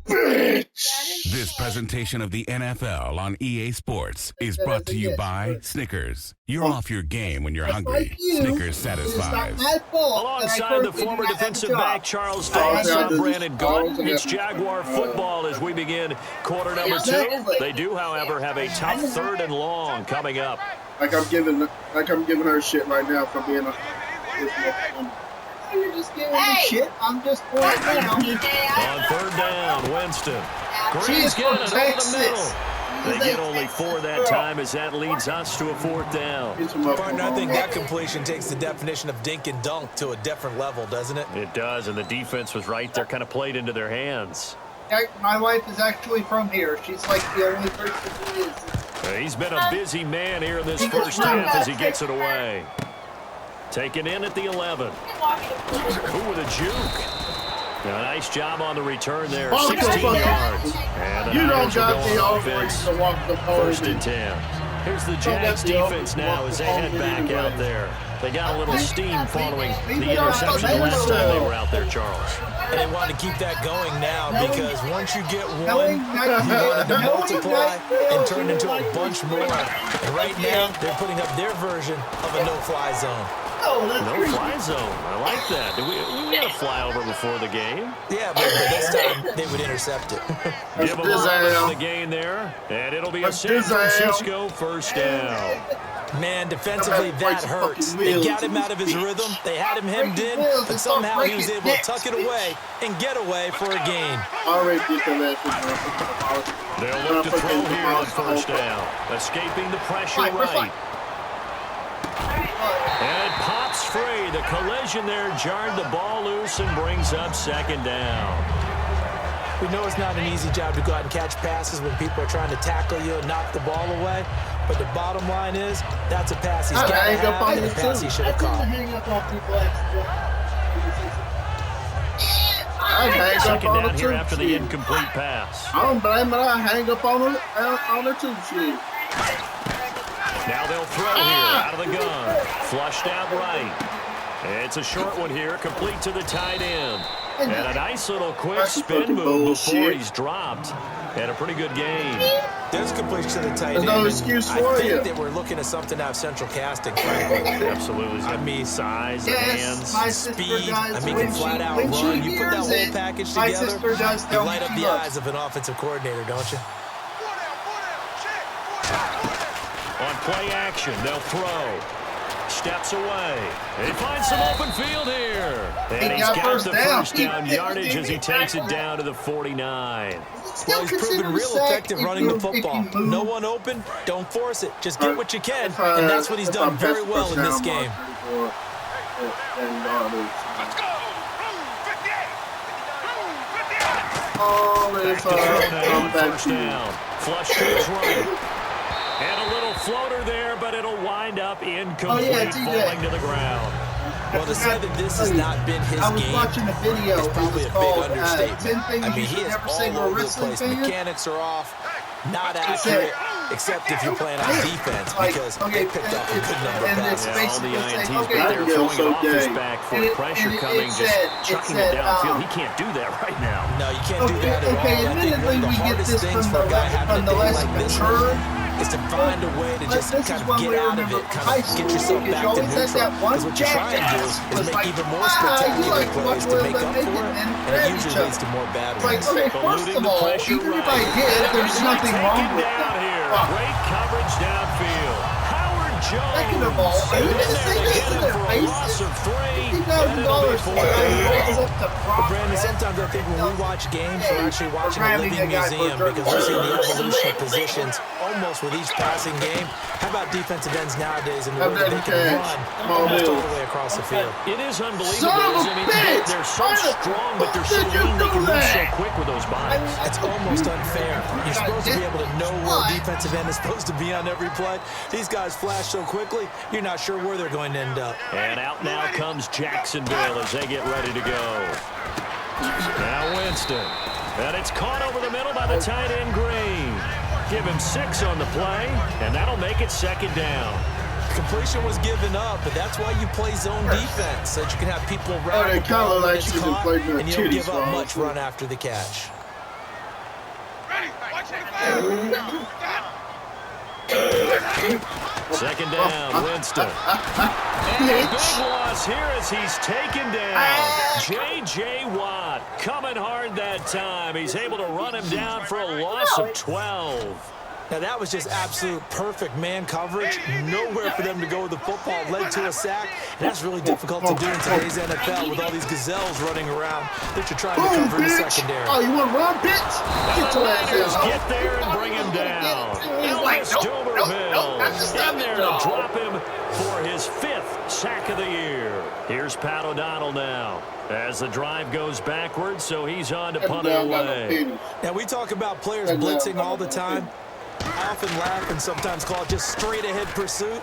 Speaker 9: This presentation of the NFL on EA Sports is brought to you by Snickers. You're off your game when you're hungry. Snickers satisfies.
Speaker 6: Alongside the former defensive back Charles Davis, I'm Brandon Gordon. It's Jaguar football as we begin quarter number 2. They do, however, have a tough 3rd and long coming up.
Speaker 2: Like I'm giving her shit right now for being a.
Speaker 1: You're just giving me shit. I'm just pointing down.
Speaker 6: On 3rd down, Winston. Green's getting it over the middle. They get only 4 that time as that leads us to a 4th down.
Speaker 7: Partner, I think that completion takes the definition of dink and dunk to a different level, doesn't it?
Speaker 6: It does, and the defense was right there, kind of played into their hands.
Speaker 1: My wife is actually from here. She's like the only person who is.
Speaker 6: He's been a busy man here in this first half as he gets it away. Taken in at the 11. Ooh, with a juke. Now, a nice job on the return there. 16 yards. And
Speaker 2: you don't got the offense to walk the pole.
Speaker 6: 1st and 10. Here's the Jags defense now as they head back out there. They got a little steam following the interception the last time they were out there, Charles.
Speaker 7: And they want to keep that going now because once you get one, you want it to multiply and turn into a bunch more. And right now, they're putting up their version of a no-fly zone.
Speaker 6: No-fly zone. I like that. We had a flyover before the game.
Speaker 7: Yeah, but this time they would intercept it.
Speaker 6: Give them a the gain there, and it'll be a San Francisco 1st down.
Speaker 7: Man, defensively, that hurts. They got him out of his rhythm. They had him hemmed in, but somehow he was able to tuck it away and get away for a gain.
Speaker 6: They'll look to throw here on 1st down. Escaping the pressure right. And it pops free. The collision there jarred the ball loose and brings up 2nd down.
Speaker 7: We know it's not an easy job to go out and catch passes when people are trying to tackle you and knock the ball away. But the bottom line is, that's a pass he's got to have and a pass he should have caught.
Speaker 6: Second down here after the incomplete pass.
Speaker 2: I don't blame it. I hang up on the two shit.
Speaker 6: Now they'll throw here out of the gun. Flushed out right. It's a short one here, complete to the tight end. And a nice little quick spin move before he's dropped. And a pretty good game.
Speaker 7: There's completion to the tight
Speaker 2: end. There's no excuse for you.
Speaker 7: I think that we're looking at something out of central casting, frankly.
Speaker 6: Absolutely. I mean, size, hands,
Speaker 7: speed. I mean, can flat out run. You put that whole package together, you light up the eyes of an offensive coordinator, don't you?
Speaker 6: On play action, they'll throw. Steps away. He finds some open field here. And he's got the first down yardage as he takes it down to the 49.
Speaker 7: Well, he's proven real effective running the football. No one open, don't force it. Just get what you can, and that's what he's done very well in this game.
Speaker 4: Let's go!
Speaker 6: First down. Flush to his right. And a little floater there, but it'll wind up incomplete, falling to the ground.
Speaker 7: Well, to say that this has not been his game is probably a big understatement. I mean, he is all over the place. Mechanics are off, not accurate, except if you're playing on defense, because they picked up a good number of passes.
Speaker 6: All the INTs, but they're throwing it off his back for pressure coming, just chucking it downfield. He can't do that right now.
Speaker 7: No, you can't do that at all. I think one of the hardest things for a guy having a day like this is to find a way to just kind of get out of it, kind of get yourself back to neutral. Because what you're trying to do is make even more spectacular plays to make up for it, and it usually leads to more bad ones.
Speaker 1: Okay, first of all, even if I did, there's nothing wrong with that.
Speaker 6: Great coverage downfield. Howard Jones.
Speaker 1: Second of all, are you going to say this to their faces? $50,000 for
Speaker 7: But Brandon, sometimes I think when we watch games, we're actually watching a living museum because we're seeing the evolution of positions almost with each passing game. How about defensive ends nowadays and the way that they can run almost all the way across the field?
Speaker 6: It is unbelievable. I mean, they're so strong, but they're so lean. They can move so quick with those bodies.
Speaker 7: It's almost unfair. You're supposed to be able to know where a defensive end is supposed to be on every play. These guys flash so quickly, you're not sure where they're going to end up.
Speaker 6: And out now comes Jacksonville as they get ready to go. Now Winston. And it's caught over the middle by the tight end Green. Give him 6 on the play, and that'll make it second down.
Speaker 7: Completion was given up, but that's why you play zone defense, so that you can have people around the ball when it's caught, and you don't give up much run after the catch.
Speaker 6: Second down, Winston. And a big loss here as he's taken down. J.J. Watt coming hard that time. He's able to run him down for a loss of 12.
Speaker 7: Now, that was just absolute perfect man coverage. Nowhere for them to go with the football. Led to a sack. And that's really difficult to do in today's NFL with all these gazelles running around that you're trying to cover in the secondary.
Speaker 2: Oh, you want to run, bitch?
Speaker 6: Get your ass out. Get there and bring him down. Elvis Doberville in there to drop him for his 5th sack of the year. Here's Pat O'Donnell now as the drive goes backwards, so he's on to punt it away.
Speaker 7: Now, we talk about players blitzing all the time. I often laugh and sometimes call it just straight-ahead pursuit.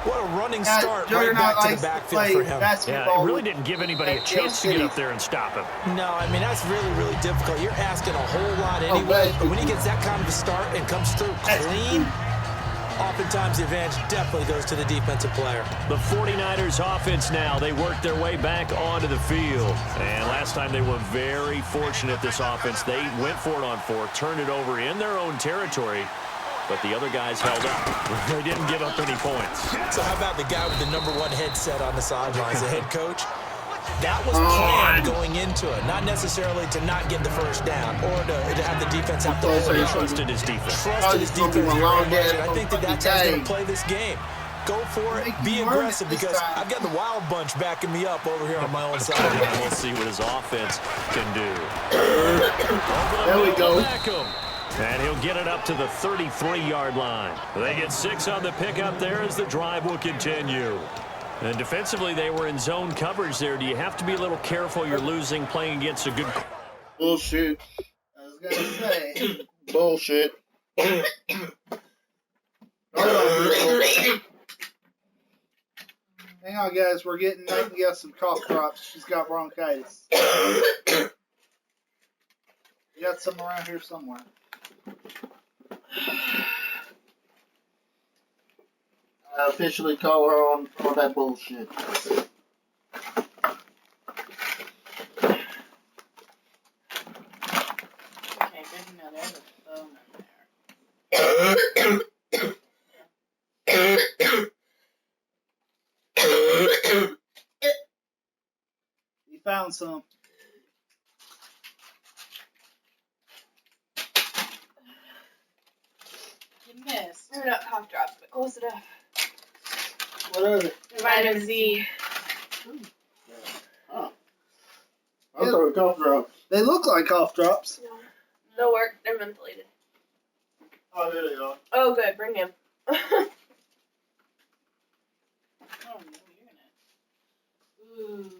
Speaker 7: What a running start right back to the backfield for him.
Speaker 6: Yeah, it really didn't give anybody a chance to get up there and stop him.
Speaker 7: No, I mean, that's really, really difficult. You're asking a whole lot anyway, but when he gets that kind of a start and comes through clean, oftentimes the advantage definitely goes to the defensive player.
Speaker 6: The 49ers offense now, they worked their way back onto the field. And last time they were very fortunate, this offense. They went for it on 4, turned it over in their own territory. But the other guys held up. They didn't give up any points.
Speaker 7: So how about the guy with the #1 headset on the sidelines, the head coach? That was planned going into it, not necessarily to not get the first down or to have the defense have to hold
Speaker 6: He
Speaker 7: it.
Speaker 6: trusted his defense.
Speaker 7: Trusted his defense very much, and I think that's how he's going to play this game. Go for it, be aggressive, because I've got the wild bunch backing me up over here on my own side.
Speaker 6: We'll see what his offense can do.
Speaker 2: There we go.
Speaker 6: And he'll get it up to the 33-yard line. They get 6 on the pickup there as the drive will continue. And defensively, they were in zone coverage there. Do you have to be a little careful? You're losing playing against a good...
Speaker 2: Bullshit.
Speaker 1: I was going to say.
Speaker 2: Bullshit.
Speaker 1: Hang on, guys. We're getting Nightingale some cough drops. She's got bronchitis. We got some around here somewhere.
Speaker 2: I officially call her on all that bullshit.
Speaker 1: He found some.
Speaker 3: You missed. They're not cough drops, but close enough.
Speaker 1: What are they?
Speaker 3: Vitamin Z.
Speaker 2: Oh. I thought cough drops.
Speaker 1: They look like cough drops.
Speaker 3: No. They'll work. They're ventilated.
Speaker 2: Oh, there they are.
Speaker 3: Oh, good. Bring him.
Speaker 1: Oh, no, you're gonna. Ooh.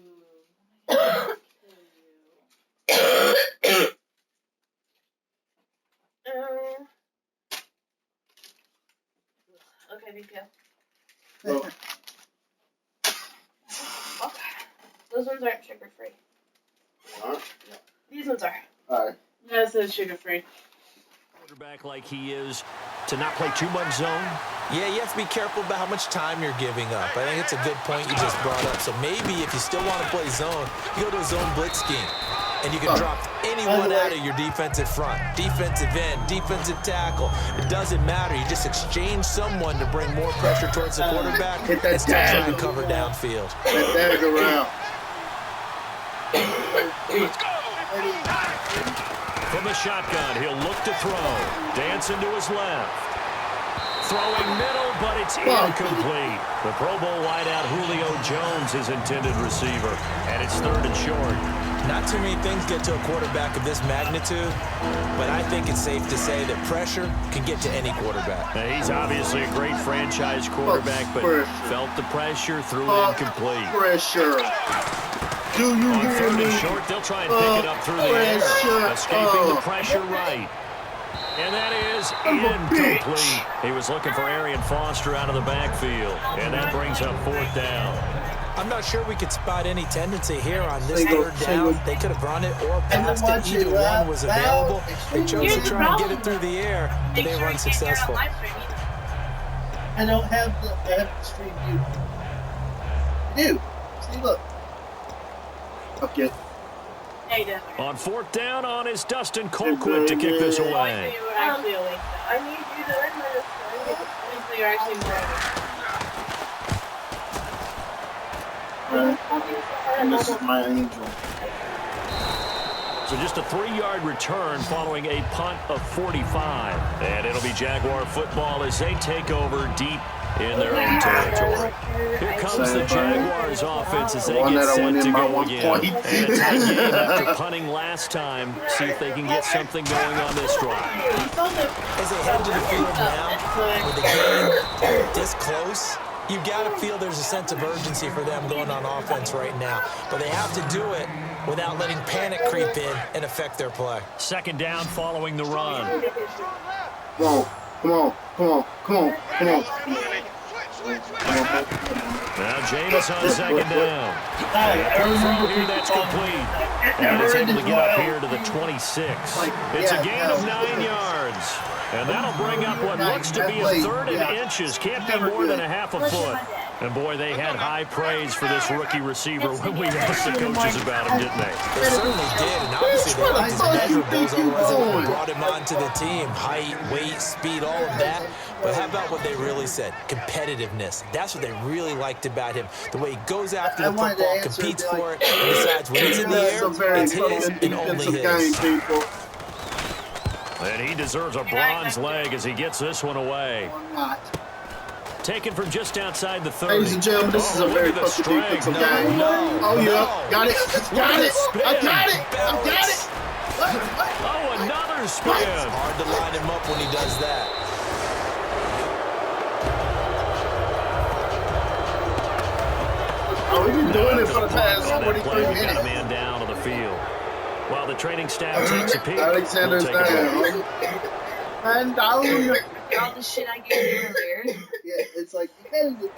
Speaker 3: Okay, big deal.
Speaker 2: Oh.
Speaker 3: Okay. Those ones aren't sugar free.
Speaker 2: Huh?
Speaker 3: These ones are.
Speaker 2: All right.
Speaker 3: Yeah, it says sugar free.
Speaker 6: Quarterback like he is to not play too much zone.
Speaker 7: Yeah, you have to be careful about how much time you're giving up. I think it's a good point you just brought up. So maybe if you still want to play zone, you go to a zone blitz scheme. And you can drop anyone out of your defensive front, defensive end, defensive tackle. It doesn't matter. You just exchange someone to bring more pressure towards the quarterback and still try and cover downfield.
Speaker 2: That dagger around.
Speaker 6: From the shotgun, he'll look to throw. Dancing to his left. Throwing middle, but it's incomplete. The Pro Bowl wideout Julio Jones is intended receiver, and it's 3rd and short.
Speaker 7: Not too many things get to a quarterback of this magnitude, but I think it's safe to say that pressure can get to any quarterback.
Speaker 6: Now, he's obviously a great franchise quarterback, but felt the pressure, threw it incomplete.
Speaker 2: Pressure. Do you
Speaker 6: On
Speaker 2: hear
Speaker 6: 3rd
Speaker 2: me?
Speaker 6: and short, they'll try and pick it up through the air, escaping the pressure right. And that is incomplete. He was looking for Arian Foster out of the backfield, and that brings up 4th down.
Speaker 7: I'm not sure we could spot any tendency here on this 3rd down. They could have run it or passed it. Either one was available. They chose to try and get it through the air, and they were unsuccessful.
Speaker 1: I don't have the stream view. I do. See, look.
Speaker 2: Okay.
Speaker 6: On 4th down on is Dustin Colquitt to kick this away.
Speaker 3: I need you to learn this. You're actually
Speaker 2: This is my angel.
Speaker 6: So just a 3-yard return following a punt of 45. And it'll be Jaguar football as they take over deep in their own territory. Here comes the Jaguars offense as they get set to go again. And a tight game after punting last time. See if they can get something going on this drive.
Speaker 7: As they head to the field now, with the game this close, you've got to feel there's a sense of urgency for them going on offense right now. But they have to do it without letting panic creep in and affect their play.
Speaker 6: 2nd down following the run.
Speaker 2: Come on, come on, come on, come on, come on.
Speaker 6: Now James on 2nd down. Throw here, that's complete. And it's able to get up here to the 26. It's a gain of 9 yards. And that'll bring up what looks to be a 3rd and inches. Can't be more than a half a foot. And boy, they had high praise for this rookie receiver when we asked the coaches about him, didn't they?
Speaker 7: They certainly did, and obviously they liked his measurables, otherwise they would have brought him onto the team. Height, weight, speed, all of that. But how about what they really said? Competitiveness. That's what they really liked about him. The way he goes after the football, competes for it, and decides when it's in the air, it's his and only his.
Speaker 6: And he deserves a bronze leg as he gets this one away. Taken from just outside the 30.
Speaker 2: Ladies and gentlemen, this is a very fucking defensive game. Oh, yeah. Got it. Got it. I got it. I got it.
Speaker 6: Oh, another spin.
Speaker 7: It's hard to line him up when he does that.
Speaker 2: Oh, we've been doing it for the past 43 minutes.
Speaker 6: Got a man down on the field. While the training staff takes a peek,
Speaker 2: Alexander's
Speaker 6: we'll
Speaker 2: down. And down.
Speaker 3: all the shit I gave you earlier.
Speaker 1: Yeah, it's like you gotta do.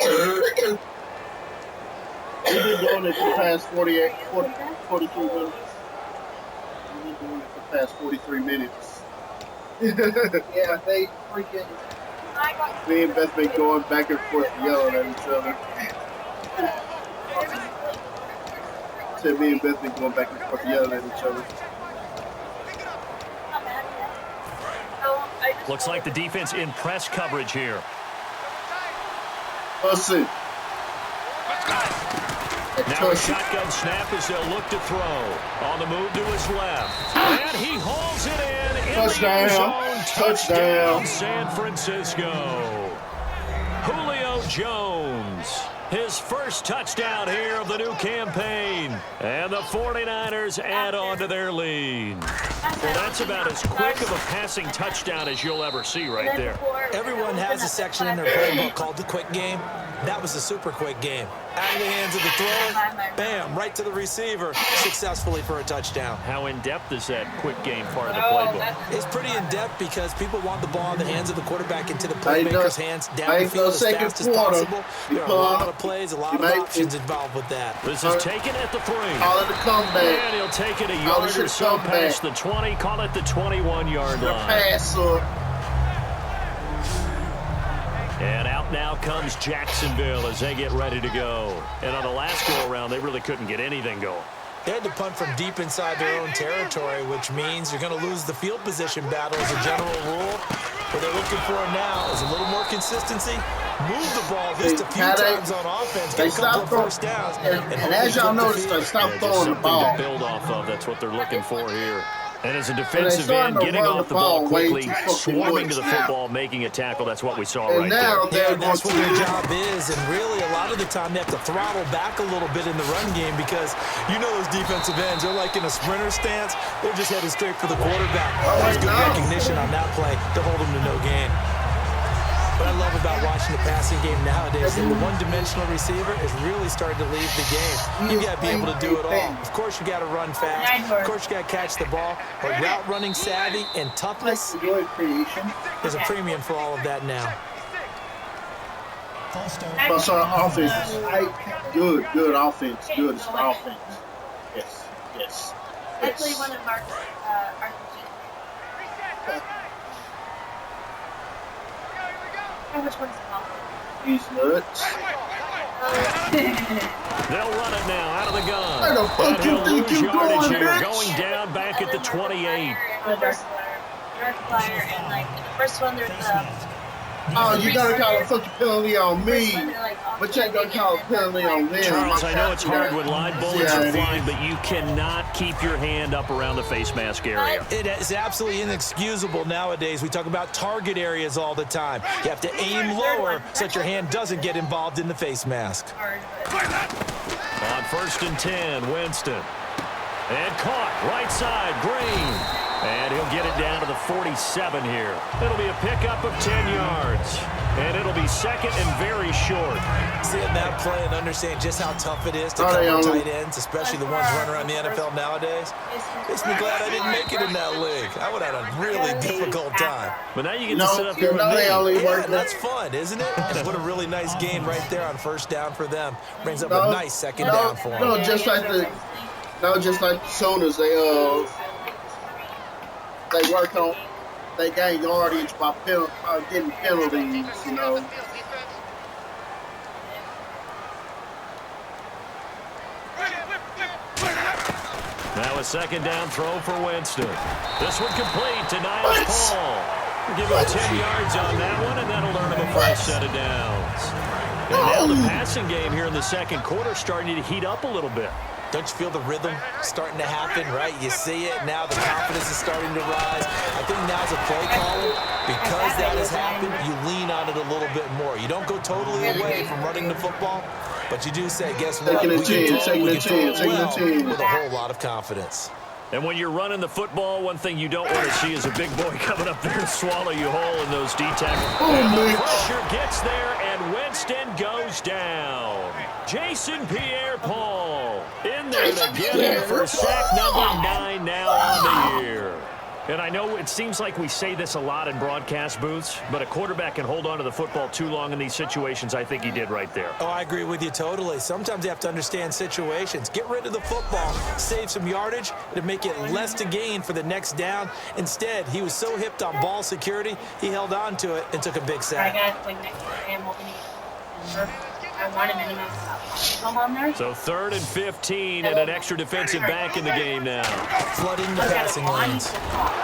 Speaker 2: We've been doing it for the past 43 minutes. We've been doing it for the past 43 minutes.
Speaker 1: Yeah, they freaking.
Speaker 2: Me and Beth been going back and forth yelling at each other. Said me and Beth been going back and forth yelling at each other.
Speaker 3: I
Speaker 6: Looks like the defense in press coverage here.
Speaker 2: Let's see.
Speaker 6: Now a shotgun snap as they'll look to throw. On the move to his left. And he hauls it in the end zone. Touchdown, San Francisco. Julio Jones. His first touchdown here of the new campaign. And the 49ers add on to their lead. Well, that's about as quick of a passing touchdown as you'll ever see right there.
Speaker 7: Everyone has a section in their playbook called the quick game. That was a super quick game. Out of the hands of the thrower, bam, right to the receiver, successfully for a touchdown.
Speaker 6: How in-depth is that quick game part of the playbook?
Speaker 7: It's pretty in-depth because people want the ball in the hands of the quarterback into the playmaker's hands down the field as fast as possible. There are a lot of plays, a lot of options involved with that.
Speaker 6: This is taken at the 3.
Speaker 2: Call it a comeback.
Speaker 6: And he'll take it a yard or so past the 20. Call it the 21-yard line.
Speaker 2: Pass up.
Speaker 6: And out now comes Jacksonville as they get ready to go. And on the last go-around, they really couldn't get anything going.
Speaker 7: They had to punt from deep inside their own territory, which means you're going to lose the field position battle as a general rule. What they're looking for now is a little more consistency, move the ball at least a few times on offense, get a couple of first downs.
Speaker 2: And as y'all notice, they stopped throwing the ball.
Speaker 6: To build off of, that's what they're looking for here. And as a defensive end, getting off the ball quickly, swarming to the football, making a tackle, that's what we saw right there.
Speaker 7: Yeah, that's what their job is. And really, a lot of the time, they have to throttle back a little bit in the run game because you know those defensive ends, they're like in a sprinter stance. They're just headed straight for the quarterback. There's good recognition on that play to hold them to no gain. What I love about watching the passing game nowadays is that the one-dimensional receiver is really starting to leave the game. You got to be able to do it all. Of course, you got to run fast. Of course, you got to catch the ball. But route running savvy and toughness, there's a premium for all of that now.
Speaker 2: But offense, good offense, good offense. Yes.
Speaker 3: Actually, one of our how much one's the
Speaker 2: He's nuts.
Speaker 6: They'll run it now out of the gun.
Speaker 2: Where the fuck you think you're going, bitch?
Speaker 6: Going down back at the 28.
Speaker 3: Dark flyer, and like in the first one, there's
Speaker 2: Oh, you gotta call a fucking penalty on me, but you ain't gonna call a penalty on them.
Speaker 6: Charles, I know it's hard when live bullets are flying, but you cannot keep your hand up around the face mask area.
Speaker 7: It is absolutely inexcusable nowadays. We talk about target areas all the time. You have to aim lower so that your hand doesn't get involved in the face mask.
Speaker 6: On 1st and 10, Winston. And caught, right side, Green. And he'll get it down to the 47 here. It'll be a pickup of 10 yards. And it'll be second and very short.
Speaker 7: Seeing that play and understand just how tough it is to cover tight ends, especially the ones running around the NFL nowadays, makes me glad I didn't make it in that league. I would have had a really difficult time.
Speaker 6: But now you get to sit up here with me.
Speaker 7: Yeah, that's fun, isn't it? And what a really nice game right there on 1st down for them. Brings up a nice 2nd down for them.
Speaker 2: No, just like the Sooners, they work on, they gain yardage by getting penalties, you know.
Speaker 6: Now a 2nd down throw for Winston. This one complete to Niles Paul. We'll give him 10 yards on that one, and that'll earn him a first set of downs. And now the passing game here in the 2nd quarter starting to heat up a little bit.
Speaker 7: Don't you feel the rhythm starting to happen, right? You see it. Now the confidence is starting to rise. I think now's a play caller. Because that has happened, you lean on it a little bit more. You don't go totally away from running the football, but you do say, guess what? We can throw it well with a whole lot of confidence.
Speaker 6: And when you're running the football, one thing you don't want to see is a big boy coming up there and swallow you whole in those D-tackles. And the pressure gets there, and Winston goes down. Jason Pierre-Paul in there to get him for sack number 9 now on the year. And I know it seems like we say this a lot in broadcast booths, but a quarterback can hold on to the football too long in these situations. I think he did right there.
Speaker 7: Oh, I agree with you totally. Sometimes you have to understand situations. Get rid of the football, save some yardage to make it less to gain for the next down. Instead, he was so hipped on ball security, he held on to it and took a big sack.
Speaker 6: So 3rd and 15 and an extra defensive back in the game now.
Speaker 7: Flooding the passing lanes.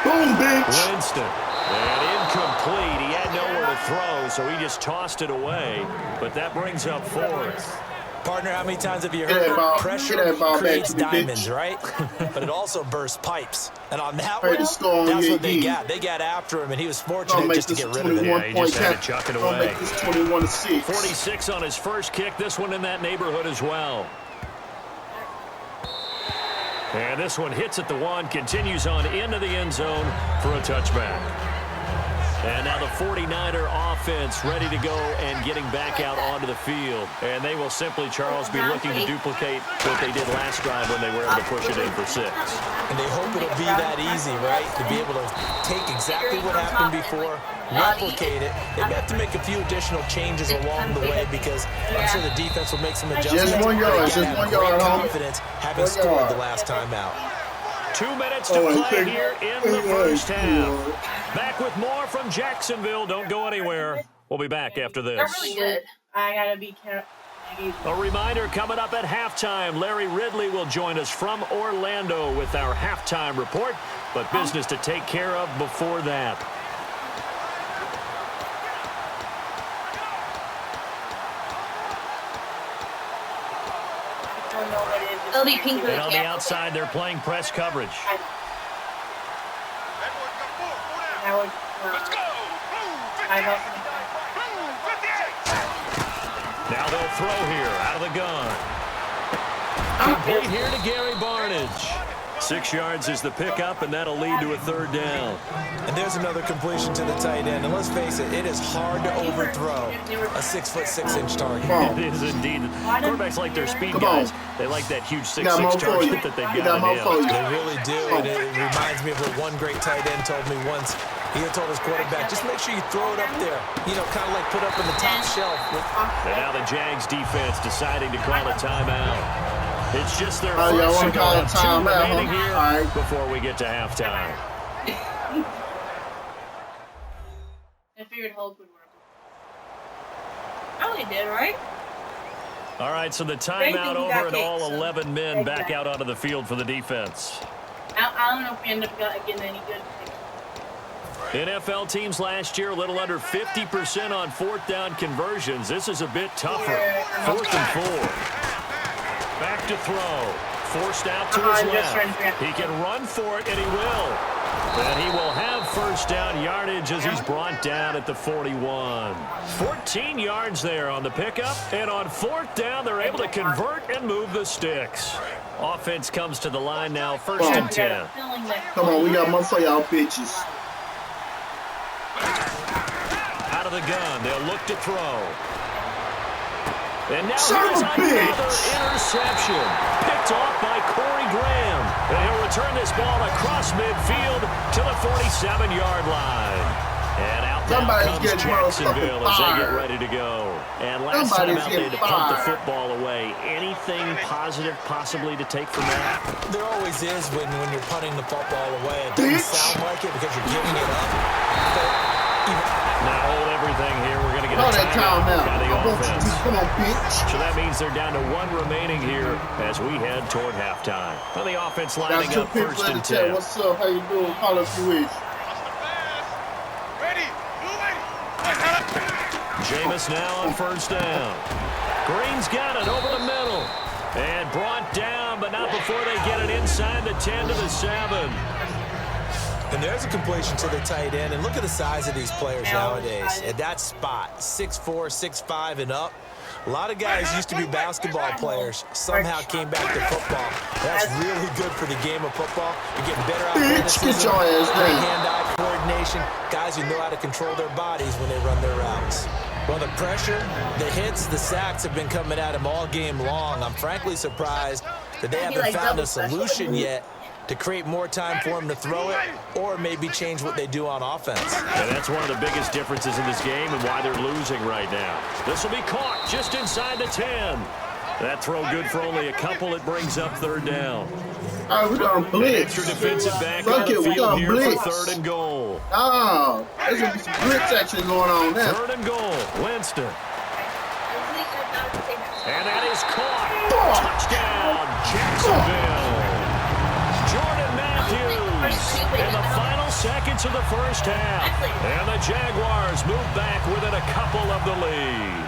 Speaker 2: Boom, bitch.
Speaker 6: Winston And incomplete. He had nowhere to throw, so he just tossed it away. But that brings up fourth.
Speaker 7: Partner, how many times have you heard pressure creates diamonds, right? But it also bursts pipes. And on that one, that's what they got. They got after him, and he was fortunate just to get rid of it.
Speaker 6: Yeah, he just had to chuck it away.
Speaker 2: Make this 21-6.
Speaker 6: 46 on his first kick. This one in that neighborhood as well. And this one hits at the one, continues on into the end zone for a touchback. And now the 49er offense ready to go and getting back out onto the field. And they will simply, Charles, be looking to duplicate what they did last drive when they were able to push it in for 6.
Speaker 7: And they hope it'll be that easy, right? To be able to take exactly what happened before, replicate it. They may have to make a few additional changes along the way because I'm sure the defense will make some adjustments.
Speaker 2: Just 1 yard, just 1 yard.
Speaker 7: Confidence having scored the last time out.
Speaker 6: 2 minutes to play here in the first half. Back with more from Jacksonville. Don't go anywhere. We'll be back after this.
Speaker 3: They're really good. I gotta be careful.
Speaker 6: A reminder coming up at halftime. Larry Ridley will join us from Orlando with our halftime report, but business to take care of before that.
Speaker 3: I don't know what it is. It'll be pink.
Speaker 6: And on the outside, they're playing press coverage.
Speaker 3: Let's go.
Speaker 6: Now they'll throw here out of the gun. Complete here to Gary Barnidge. 6 yards is the pickup, and that'll lead to a 3rd down.
Speaker 7: And there's another completion to the tight end. And let's face it, it is hard to overthrow a 6'6" target.
Speaker 6: It is indeed. Quarterbacks like their speed guys. They like that huge 6'6" target that they've got in him.
Speaker 7: They really do. And it reminds me of what one great tight end told me once. He had told his quarterback, just make sure you throw it up there. You know, kind of like put up in the top shelf.
Speaker 6: And now the Jags defense deciding to call a timeout. It's just their first to go. 2 remaining here before we get to halftime.
Speaker 3: I figured Hulk would work. Probably did, right?
Speaker 6: All right, so the timeout over and all 11 men back out onto the field for the defense.
Speaker 3: I don't know if we end up getting any good.
Speaker 6: NFL teams last year a little under 50% on 4th down conversions. This is a bit tougher. 4th and 4. Back to throw. Forced out to his left. He can run for it, and he will. And he will have 1st down yardage as he's brought down at the 41. 14 yards there on the pickup. And on 4th down, they're able to convert and move the sticks. Offense comes to the line now, 1st and 10.
Speaker 2: Come on, we got more for y'all bitches.
Speaker 6: Out of the gun, they'll look to throw. And now here's another interception. Picked off by Corey Graham. And he'll return this ball across midfield to the 47-yard line. And out now comes Jacksonville as they get ready to go. And last time out, they had to punt the football away. Anything positive possibly to take from that?
Speaker 7: There always is when you're punting the football away. It doesn't sound like it because you're giving it up.
Speaker 6: Now hold everything here. We're going to get a timeout by the offense.
Speaker 2: Come on, bitch.
Speaker 6: So that means they're down to 1 remaining here as we head toward halftime. Well, the offense lining up 1st and 10.
Speaker 2: What's up? How you doing? Call us you wish.
Speaker 6: Jameis now on 1st down. Green's got it over the middle. And brought down, but not before they get it inside the 10 to the 7.
Speaker 7: And there's a completion to the tight end. And look at the size of these players nowadays. At that spot, 6'4", 6'5", and up. A lot of guys used to be basketball players. Somehow came back to football. That's really good for the game of football. You're getting better athleticism, hand-eye coordination. Guys who know how to control their bodies when they run their routes. Well, the pressure, the hits, the sacks have been coming at him all game long. I'm frankly surprised that they haven't found a solution yet to create more time for him to throw it, or maybe change what they do on offense.
Speaker 6: And that's one of the biggest differences in this game and why they're losing right now. This will be caught just inside the 10. That throw good for only a couple. It brings up 3rd down.
Speaker 2: All right, we're going to blitz.
Speaker 6: Extra defensive back on the field here for 3rd and goal.
Speaker 2: Oh, there's going to be some blitz action going on now.
Speaker 6: 3rd and goal. Winston. And that is caught. Touchdown, Jacksonville. Jordan Matthews. And the final seconds of the first half. And the Jaguars move back within a couple of the lead.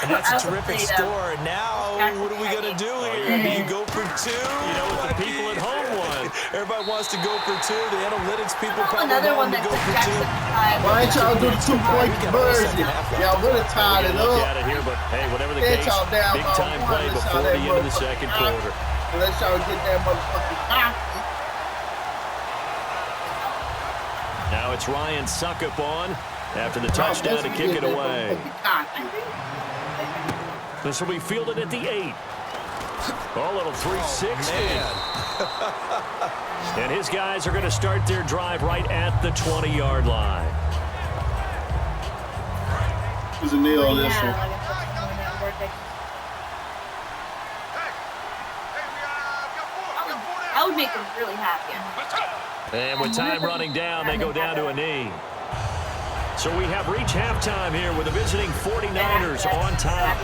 Speaker 7: And that's a terrific score. Now, what are we going to do here? Do you go for two?
Speaker 6: You know what the people at home want.
Speaker 7: Everybody wants to go for two. The analytics people probably
Speaker 3: another one
Speaker 7: want to
Speaker 3: that
Speaker 7: go for two.
Speaker 2: Why ain't y'all do the 2-point conversion? Y'all really tied it
Speaker 6: Look
Speaker 2: up.
Speaker 6: at it here, but hey, whatever the case, big time play before the end of the second quarter.
Speaker 2: Unless y'all get that motherfucking hockey.
Speaker 6: Now it's Ryan Suckup on after the touchdown to kick it away. This will be fielded at the 8. Oh, little 360. And his guys are going to start their drive right at the 20-yard line.
Speaker 2: There's a nail on this one.
Speaker 3: I would make him really happy.
Speaker 6: And with time running down, they go down to a knee. So we have reached halftime here with the visiting 49ers on top.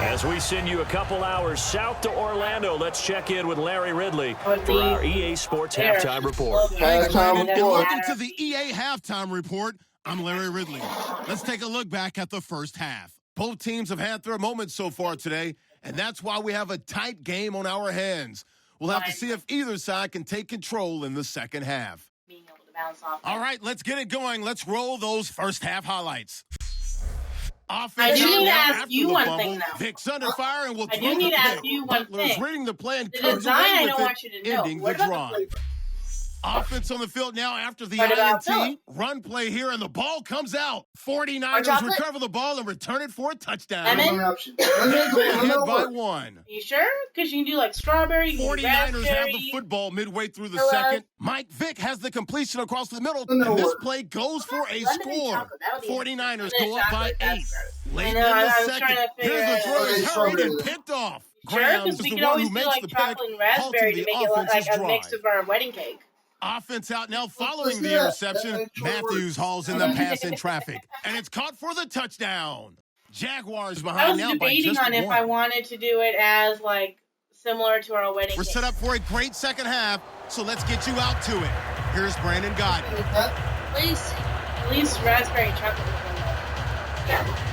Speaker 6: As we send you a couple hours south to Orlando, let's check in with Larry Ridley for our EA Sports Halftime Report.
Speaker 5: Thanks, Brandon. And welcome to the EA Halftime Report. I'm Larry Ridley. Let's take a look back at the first half. Both teams have had their moments so far today, and that's why we have a tight game on our hands. We'll have to see if either side can take control in the second half.
Speaker 3: Being able to bounce off.
Speaker 5: All right, let's get it going. Let's roll those first half highlights. Offense
Speaker 3: I do need to
Speaker 5: after
Speaker 3: ask
Speaker 5: the
Speaker 3: you one
Speaker 5: fumble.
Speaker 3: thing now.
Speaker 5: Vic's under fire and will
Speaker 3: I
Speaker 5: throw
Speaker 3: do need
Speaker 5: the
Speaker 3: to ask
Speaker 5: pick.
Speaker 3: you one
Speaker 5: Butler's
Speaker 3: thing.
Speaker 5: reading the play and
Speaker 3: The
Speaker 5: comes
Speaker 3: design,
Speaker 5: away
Speaker 3: I
Speaker 5: with
Speaker 3: don't
Speaker 5: it,
Speaker 3: want you to know.
Speaker 5: ending
Speaker 3: What
Speaker 5: the
Speaker 3: about the
Speaker 5: drive. Offense on the field now after the
Speaker 3: What about
Speaker 5: INT.
Speaker 3: Phillip?
Speaker 5: Run play here, and the ball comes out. 49ers
Speaker 3: chocolate?
Speaker 5: recover the ball and return it for a touchdown.
Speaker 3: Lemon?
Speaker 5: Ahead by 1.
Speaker 3: You sure? Because you can do like strawberry, you can do
Speaker 5: 49ers have
Speaker 3: raspberry.
Speaker 5: the football midway through the
Speaker 3: Hello?
Speaker 5: second. Mike Vick has the completion across the middle, and this play goes for a
Speaker 3: Lemon and
Speaker 5: score.
Speaker 3: chocolate, that'll be
Speaker 5: 49ers
Speaker 3: lemon
Speaker 5: go
Speaker 3: and
Speaker 5: up by
Speaker 3: chocolate,
Speaker 5: 8.
Speaker 3: that's gross.
Speaker 5: Late
Speaker 3: I
Speaker 5: in
Speaker 3: know, I
Speaker 5: the
Speaker 3: was
Speaker 5: second,
Speaker 3: trying to figure
Speaker 5: here's the
Speaker 3: it
Speaker 5: throw.
Speaker 3: out.
Speaker 5: He's hurried and picked off.
Speaker 3: Sure,
Speaker 5: Graham
Speaker 3: because
Speaker 5: is
Speaker 3: we
Speaker 5: the
Speaker 3: could
Speaker 5: one
Speaker 3: always
Speaker 5: who
Speaker 3: do
Speaker 5: makes
Speaker 3: like
Speaker 5: the pick,
Speaker 3: chocolate and raspberry to
Speaker 5: halting
Speaker 3: make
Speaker 5: the
Speaker 3: it like
Speaker 5: offense's
Speaker 3: a mix
Speaker 5: drive.
Speaker 3: of our wedding cake.
Speaker 5: Offense out now following the interception. Matthews hauls in the pass in traffic, and it's caught for the touchdown. Jaguars
Speaker 3: I
Speaker 5: behind
Speaker 3: was
Speaker 5: now by
Speaker 3: debating
Speaker 5: just
Speaker 3: on if I
Speaker 5: 1.
Speaker 3: wanted to do it as like similar to our wedding
Speaker 5: We're
Speaker 3: cake.
Speaker 5: set up for a great second half, so let's get you out to it. Here's Brandon Godden.
Speaker 3: At least raspberry and chocolate. Yeah.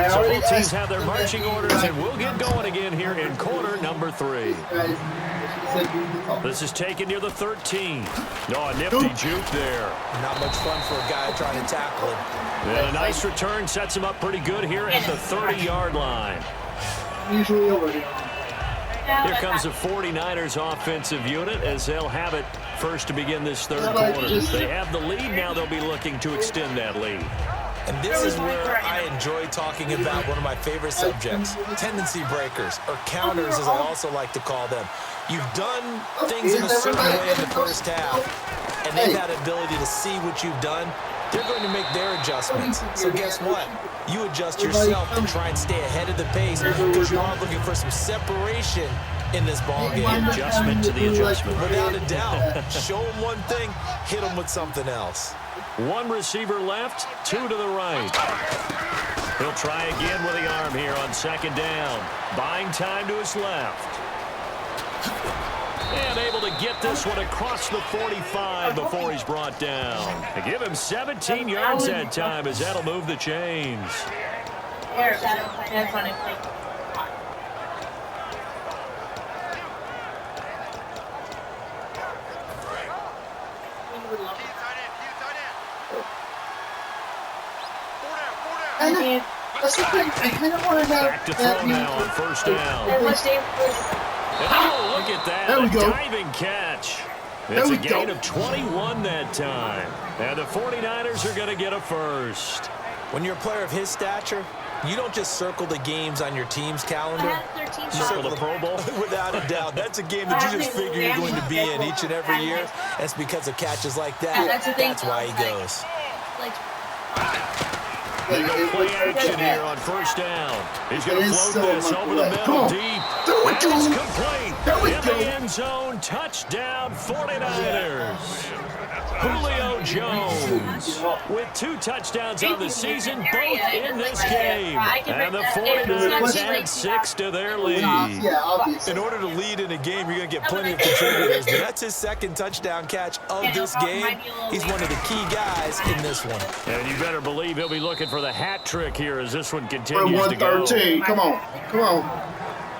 Speaker 6: So both teams have their marching orders, and we'll get going again here in quarter number 3. This is taken near the 13. Oh, a nifty juke there.
Speaker 7: Not much fun for a guy trying to tackle him.
Speaker 6: And a nice return sets him up pretty good here at the 30-yard line.
Speaker 2: Usually over here.
Speaker 6: Here comes the 49ers offensive unit as they'll have it first to begin this third quarter. They have the lead. Now they'll be looking to extend that lead.
Speaker 7: And this is where I enjoy talking about one of my favorite subjects, tendency breakers, or counters as I also like to call them. You've done things in a certain way in the first half, and they've had the ability to see what you've done. They're going to make their adjustments. So guess what? You adjust yourself to try and stay ahead of the pace because you are looking for some separation in this ball game.
Speaker 6: Adjustment to the adjustment.
Speaker 7: Without a doubt. Show them one thing, hit them with something else.
Speaker 6: One receiver left, 2 to the right. He'll try again with the arm here on second down. Buying time to his left. And able to get this one across the 45 before he's brought down. They give him 17 yards that time as that'll move the chains.
Speaker 2: That's the thing. I kind of want to have
Speaker 6: Back to throw now on first down. Oh, look at that.
Speaker 2: There we go.
Speaker 6: A diving catch. It's a gain of 21 that time. And the 49ers are going to get a first.
Speaker 7: When you're a player of his stature, you don't just circle the games on your team's calendar.
Speaker 6: You circle the Pro Bowl?
Speaker 7: Without a doubt. That's a game that you just figure you're going to be in each and every year. That's because of catches like that. That's why he goes.
Speaker 6: They go play action here on first down. He's going to float this over the middle deep. And it's complete. In the end zone, touchdown 49ers. Julio Jones with 2 touchdowns on the season, both in this game. And the 49ers add 6 to their lead.
Speaker 7: In order to lead in a game, you're going to get plenty of contributors, but that's his 2nd touchdown catch of this game. He's one of the key guys in this one.
Speaker 6: And you better believe he'll be looking for the hat trick here as this one continues to go.
Speaker 2: 113. Come on. Come on.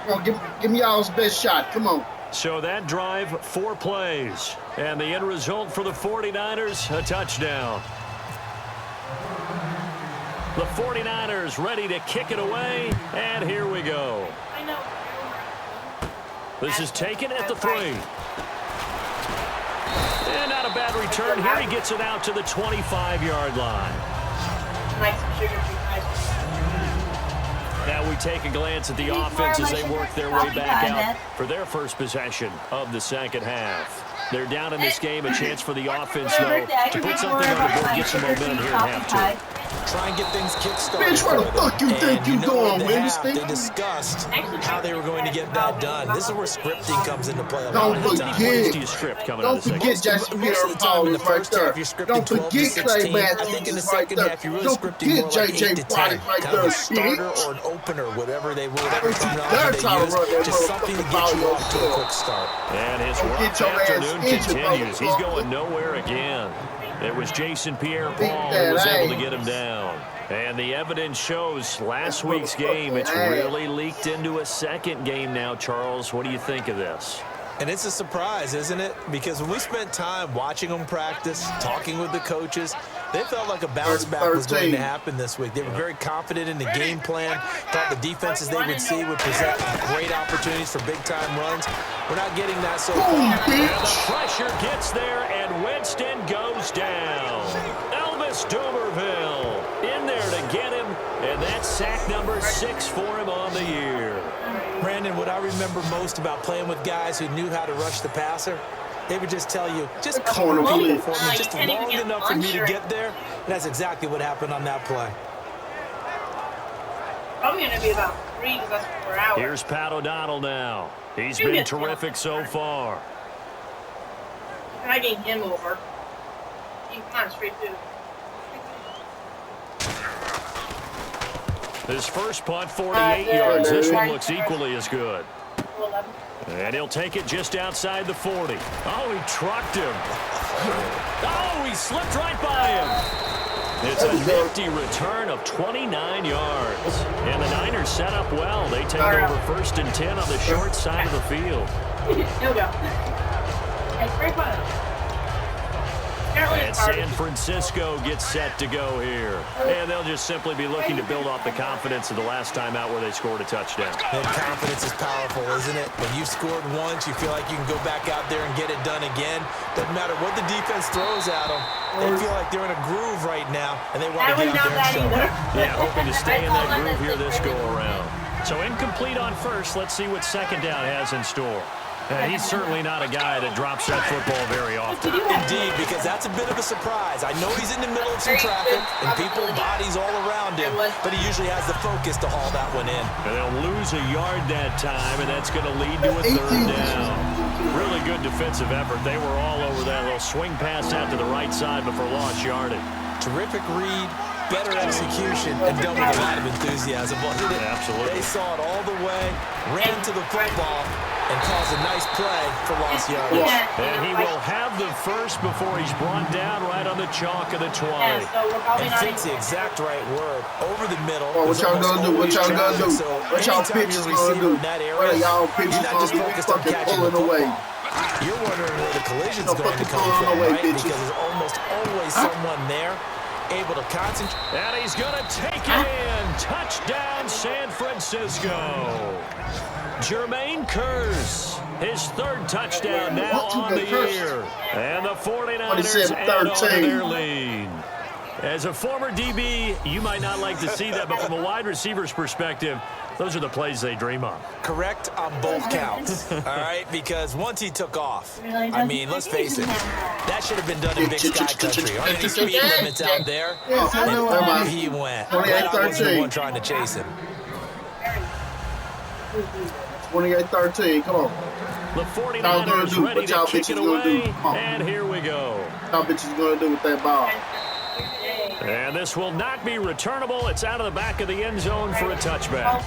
Speaker 2: Come on. Give me y'all's best shot. Come on.
Speaker 6: So that drive, 4 plays. And the end result for the 49ers, a touchdown. The 49ers ready to kick it away, and here we go. This is taken at the 3. And not a bad return. Here he gets it out to the 25-yard line. Now we take a glance at the offense as they work their way back out for their first possession of the second half. They're down in this game. A chance for the offense, though, to put something on the board, get some momentum here in half 2.
Speaker 7: Try and get things kick-started.
Speaker 2: Bitch, where the fuck you think you going, man?
Speaker 7: They discussed how they were going to get that done. This is where scripting comes into play.
Speaker 2: Don't forget Jason Pierre-Paul is right there. Don't forget Clay Matthews is right there. Don't forget J.J. Watt right there.
Speaker 7: A starter or an opener, whatever they use. Just something to get you off to a quick start.
Speaker 6: And his rough afternoon continues. He's going nowhere again. It was Jason Pierre-Paul who was able to get him down. And the evidence shows last week's game, it's really leaked into a second game now, Charles. What do you think of this?
Speaker 7: And it's a surprise, isn't it? Because when we spent time watching them practice, talking with the coaches, they felt like a bounce back was going to happen this week. They were very confident in the game plan, thought the defenses they would see would present great opportunities for big-time runs. We're not getting that so far.
Speaker 6: And the pressure gets there, and Winston goes down. Elvis Dumerville in there to get him, and that's sack number 6 for him on the year.
Speaker 7: Brandon, what I remember most about playing with guys who knew how to rush the passer, they would just tell you, just corner for me, just long enough for me to get there. And that's exactly what happened on that play.
Speaker 3: Probably going to be about 3 because that's 4 hours.
Speaker 6: Here's Pat O'Donnell now. He's been terrific so far.
Speaker 3: Can I get him over? He's not straight through.
Speaker 6: His first punt, 48 yards. This one looks equally as good.
Speaker 3: 11.
Speaker 6: And he'll take it just outside the 40. Oh, he trucked him. Oh, he slipped right by him. It's a nifty return of 29 yards. And the Niners set up well. They take over 1st and 10 on the short side of the field.
Speaker 3: Here we go. Hey, great punt.
Speaker 6: And San Francisco gets set to go here. And they'll just simply be looking to build off the confidence of the last time out where they scored a touchdown.
Speaker 7: And confidence is powerful, isn't it? When you scored once, you feel like you can go back out there and get it done again. Doesn't matter what the defense throws at them. They feel like they're in a groove right now, and they want to get out there and show it.
Speaker 6: Yeah, hoping to stay in that groove here this go-around. So incomplete on first. Let's see what second down has in store. He's certainly not a guy that drops that football very often.
Speaker 7: Indeed, because that's a bit of a surprise. I know he's in the middle of some traffic and people, bodies all around him, but he usually has the focus to haul that one in.
Speaker 6: And they'll lose a yard that time, and that's going to lead to a 3rd down. Really good defensive effort. They were all over that little swing pass out to the right side before lost yardage.
Speaker 7: Terrific read, better execution, and done with a lot of enthusiasm. Wasn't it?
Speaker 6: Absolutely.
Speaker 7: They saw it all the way, ran to the football, and caused a nice play for lost yardage.
Speaker 6: And he will have the first before he's brought down right on the chalk of the 20.
Speaker 7: And fits the exact right word. Over the middle.
Speaker 2: Well, what y'all gonna do? What y'all gonna do? What y'all pitchers gonna do? What are y'all pitchers gonna do? Fucking pulling away.
Speaker 7: You're wondering where the collision's going to come from, right? Because there's almost always someone there able to concentrate.
Speaker 6: And he's going to take it in. Touchdown, San Francisco. Jermaine Kearse, his 3rd touchdown now on the year. And the 49ers add on to their lead. As a former DB, you might not like to see that, but from a wide receiver's perspective, those are the plays they dream of.
Speaker 7: Correct on both counts, all right? Because once he took off, I mean, let's face it, that should have been done in Big Sky Country. Aren't any speed limits out there? And he went. I wasn't the one trying to chase him.
Speaker 2: 28-13, come on.
Speaker 6: The 49ers ready to kick it away, and here we go.
Speaker 2: What y'all bitches gonna do with that ball?
Speaker 6: And this will not be returnable. It's out of the back of the end zone for a touchback.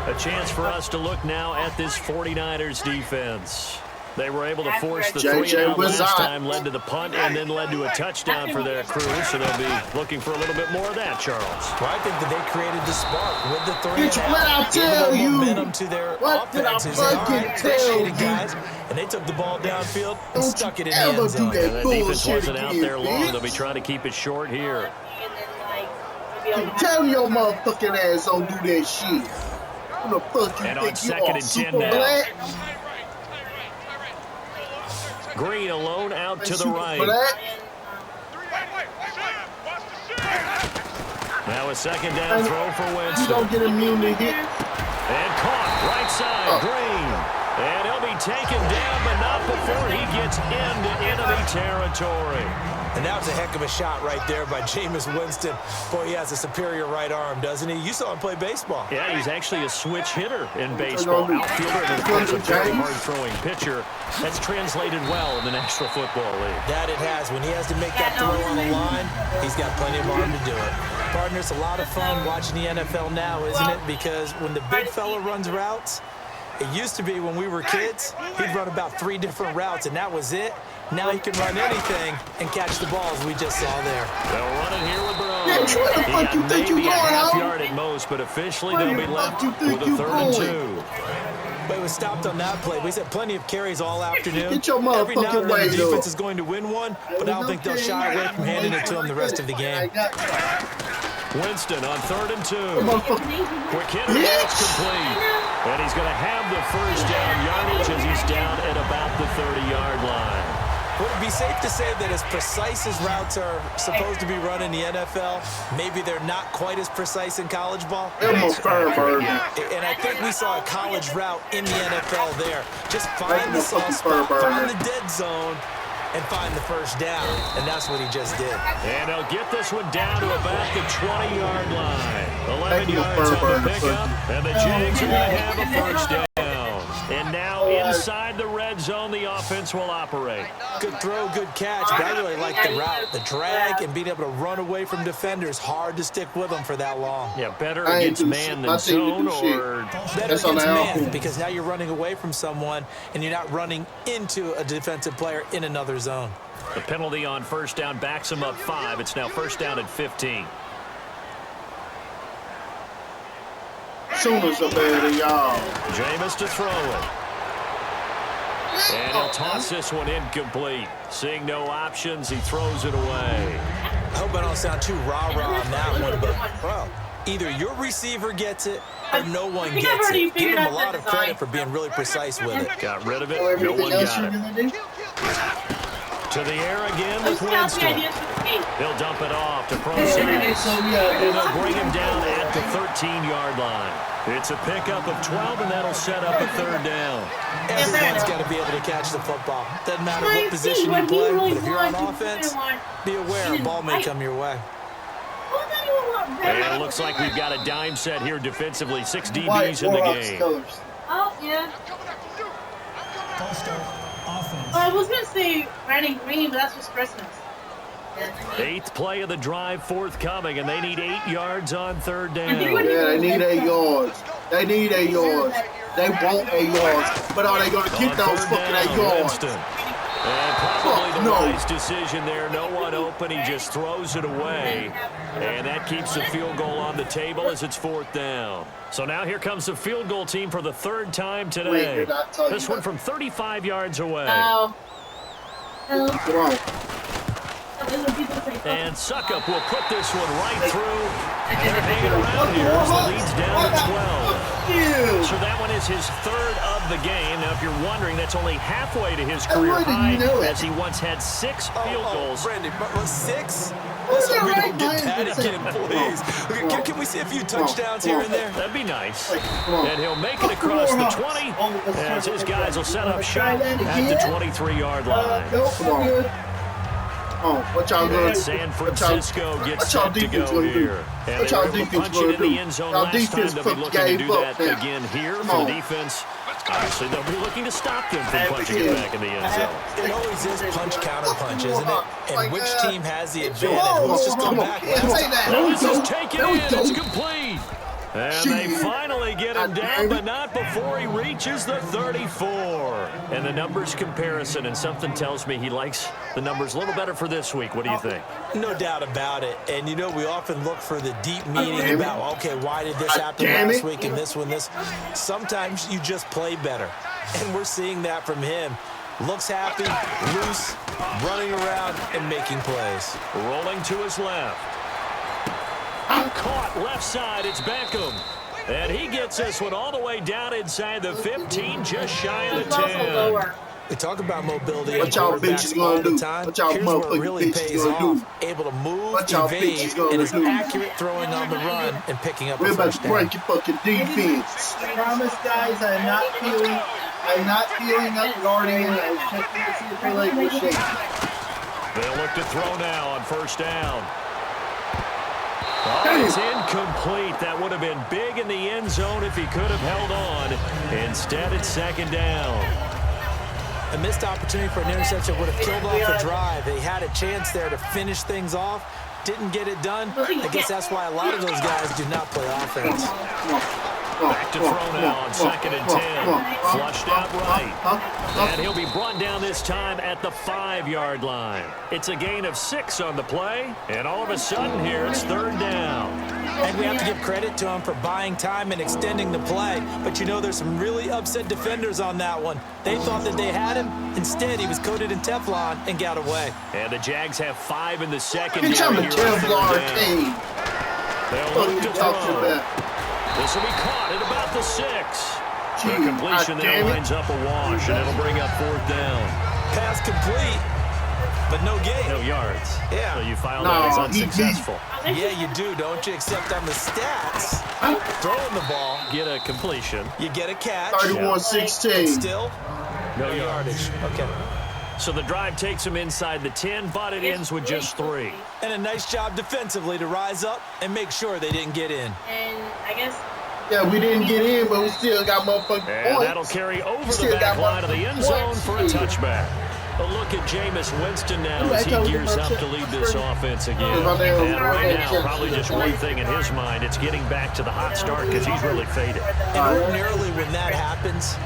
Speaker 6: A chance for us to look now at this 49ers defense. They were able to force the 3-and-out last time, led to the punt, and then led to a touchdown for their crew. So they'll be looking for a little bit more of that, Charles.
Speaker 7: Well, I think that they created the spark with the 3-and-out.
Speaker 2: What I tell you?
Speaker 7: Momentum to their offense. Appreciate it, guys. And they took the ball downfield and stuck it in the end zone.
Speaker 6: And that defense wasn't out there long. They'll be trying to keep it short here.
Speaker 2: Tell your motherfucking ass don't do that shit. Who the fuck you
Speaker 6: and
Speaker 2: think
Speaker 6: on second and 10 now.
Speaker 2: Black?
Speaker 6: Green alone out to the right. Now a second down throw for Winston.
Speaker 2: You don't get immune to hit.
Speaker 6: And caught right side, Green. And he'll be taken down, but not before he gets into enemy territory.
Speaker 7: And that was a heck of a shot right there by Jameis Winston. Boy, he has a superior right arm, doesn't he? You saw him play baseball.
Speaker 6: Yeah, he's actually a switch hitter in baseball. Outfielder and, of course, a very hard-throwing pitcher. That's translated well in the National Football League.
Speaker 7: That it has. When he has to make that throw on the line, he's got plenty of arm to do it. Partner, it's a lot of fun watching the NFL now, isn't it? Because when the big fella runs routes, it used to be when we were kids, he'd run about 3 different routes, and that was it. Now he can run anything and catch the balls we just saw there.
Speaker 6: They'll run it here with Brown. He got maybe a half yard at most, but officially they'll be left with a 3rd and 2.
Speaker 7: But it was stopped on that play. We had plenty of carries all afternoon.
Speaker 2: Get your
Speaker 7: Every now and then
Speaker 2: way,
Speaker 7: the defense is going to win one, but I don't think they'll shy away from handing it to him the rest of the game.
Speaker 6: Winston on 3rd and 2. Quick hit, and it's complete. And he's going to have the first down yardage as he's down at about the 30-yard line.
Speaker 7: Would it be safe to say that as precise as routes are supposed to be run in the NFL, maybe they're not quite as precise in college ball?
Speaker 2: And
Speaker 7: I think we saw a college route in the NFL there. Just find the soft spot, find the dead zone, and find the first down. And that's what he just did.
Speaker 6: And he'll get this one down to about the 20-yard line. 11 yards on the pickup, and the Jags are going to have a first down. And now inside the red zone, the offense will operate.
Speaker 7: Good throw, good catch, but I really like the route. The drag and being able to run away from defenders, hard to stick with them for that long.
Speaker 6: Yeah, better against man than zone, or
Speaker 7: better against man, because now you're running away from someone and you're not running into a defensive player in another zone.
Speaker 6: The penalty on first down backs him up 5. It's now first down at 15.
Speaker 2: Sooners are better than y'all.
Speaker 6: Jameis to throw it. And he'll toss this one incomplete. Seeing no options, he throws it away.
Speaker 7: I hope I don't sound too rah-rah on that one, but, well, either your receiver gets it or no one gets it. Give him a lot of credit for being really precise with it.
Speaker 6: Got rid of it. No one got it. To the air again with Winston. He'll dump it off to Proce. And they'll bring him down at the 13-yard line. It's a pickup of 12, and that'll set up a 3rd down.
Speaker 7: Everyone's got to be able to catch the football. Doesn't matter what position you play, but if you're on offense, be aware a ball may come your way.
Speaker 6: And it looks like we've got a dime set here defensively. 6 DBs in the game.
Speaker 3: Oh, yeah. I was going to say red and green, but that's just Christmas.
Speaker 6: 8th play of the drive forthcoming, and they need 8 yards on 3rd down.
Speaker 2: Yeah, they need 8 yards. They need 8 yards. They want 8 yards. But are they going to get those fucking 8 yards?
Speaker 6: And probably the wise decision there. No one open. He just throws it away. And that keeps the field goal on the table as it's 4th down. So now here comes the field goal team for the 3rd time today. This one from 35 yards away.
Speaker 2: Come on.
Speaker 6: And Suckup will put this one right through. And they're hanging around here as the lead's down to 12. So that one is his 3rd of the game. Now, if you're wondering, that's only halfway to his career high, as he once had 6 field goals.
Speaker 7: Brandon, 6? Let's hope we don't get that again, please. Can we see a few touchdowns here and there?
Speaker 6: That'd be nice. And he'll make it across the 20, as his guys will set up shop at the 23-yard line.
Speaker 2: Oh, what y'all gonna do?
Speaker 6: San Francisco gets set to go here. And they were able to punch it in the end zone last time. They'll be looking to do that again here for the defense. Obviously, they'll be looking to stop them from punching it back in the end zone.
Speaker 7: It always is punch-counter-punch, isn't it? And which team has the advantage? Let's just go back.
Speaker 6: This is taken in. It's complete. And they finally get him down, but not before he reaches the 34. And the numbers comparison, and something tells me he likes the numbers a little better for this week. What do you think?
Speaker 7: No doubt about it. And, you know, we often look for the deep meaning about, okay, why did this happen last week and this one, this? Sometimes you just play better. And we're seeing that from him. Looks happy, loose, running around, and making plays.
Speaker 6: Rolling to his left. Caught left side, it's Beckham. And he gets this one all the way down inside the 15, just shy of the 10.
Speaker 7: We talk about mobility.
Speaker 2: What y'all bitches gonna do? What y'all motherfucking bitches gonna do?
Speaker 7: Able to move, evade, and is accurate throwing on the run and picking up a first down.
Speaker 2: We're about to break your fucking defense.
Speaker 1: I promise, guys, I'm not feeling up Guardian. I was checking to see if they like was shaking.
Speaker 6: They'll look to throw now on first down. Oh, it's incomplete. That would have been big in the end zone if he could have held on. Instead, it's second down.
Speaker 7: A missed opportunity for an interception would have killed off a drive. They had a chance there to finish things off. Didn't get it done. I guess that's why a lot of those guys do not play offense.
Speaker 6: Back to throw now on second and 10. Flushed out right. And he'll be brought down this time at the 5-yard line. It's a gain of 6 on the play. And all of a sudden here, it's third down.
Speaker 7: And we have to give credit to him for buying time and extending the play. But you know, there's some really upset defenders on that one. They thought that they had him. Instead, he was coated in Teflon and got away.
Speaker 6: And the Jags have 5 in the secondary.
Speaker 2: Bitch, I'm a Teflon king.
Speaker 6: They'll look to throw. This will be caught at about the 6. The completion there lines up a wash, and it'll bring up fourth down.
Speaker 7: Pass complete, but no gain.
Speaker 6: No yards.
Speaker 7: Yeah.
Speaker 6: So you file that as unsuccessful.
Speaker 7: Yeah, you do, don't you? Except on the stats, throwing the ball,
Speaker 6: get a completion.
Speaker 7: You get a catch.
Speaker 2: 31-16.
Speaker 7: Still, no yardage. Okay.
Speaker 6: So the drive takes him inside the 10, but it ends with just 3.
Speaker 7: And a nice job defensively to rise up and make sure they didn't get in.
Speaker 3: And I guess...
Speaker 2: Yeah, we didn't get in, but we still got motherfucking
Speaker 6: and
Speaker 2: points.
Speaker 6: That'll carry over the back line of the end zone for a touchback. A look at Jameis Winston now as he gears up to lead this offense again. And right now, probably just one thing in his mind, it's getting back to the hot start because he's really faded.
Speaker 7: And ordinarily when that happens,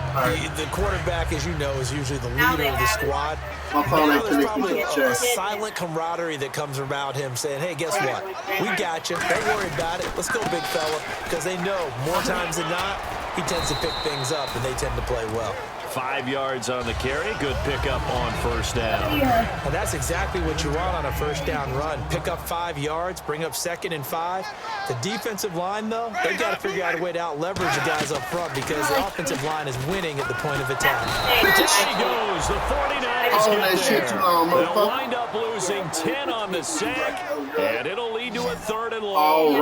Speaker 7: the quarterback, as you know, is usually the leader of the squad. Now there's probably a silent camaraderie that comes about him saying, hey, guess what? We got you. Don't worry about it. Let's go, big fella. Because they know more times than not, he tends to pick things up, and they tend to play well.
Speaker 6: 5 yards on the carry. Good pickup on first down.
Speaker 7: And that's exactly what you want on a first down run. Pick up 5 yards, bring up 2nd and 5. The defensive line, though, they've got to figure out a way to out-leverage the guys up front because the offensive line is winning at the point of attack.
Speaker 6: There he goes. The 49ers get there. They'll wind up losing 10 on the sack, and it'll lead to a 3rd and long.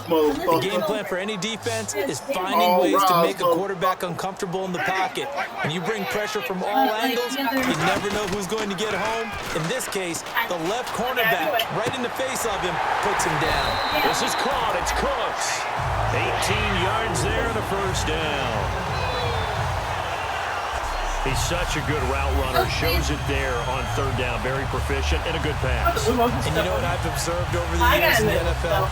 Speaker 7: The game plan for any defense is finding ways to make a quarterback uncomfortable in the pocket. When you bring pressure from all angles, you never know who's going to get home. In this case, the left cornerback, right in the face of him, puts him down.
Speaker 6: This is caught. It's Cooks. 18 yards there and a first down. He's such a good route runner. Shows it there on 3rd down. Very proficient and a good pass.
Speaker 7: And you know what I've observed over the years in the NFL?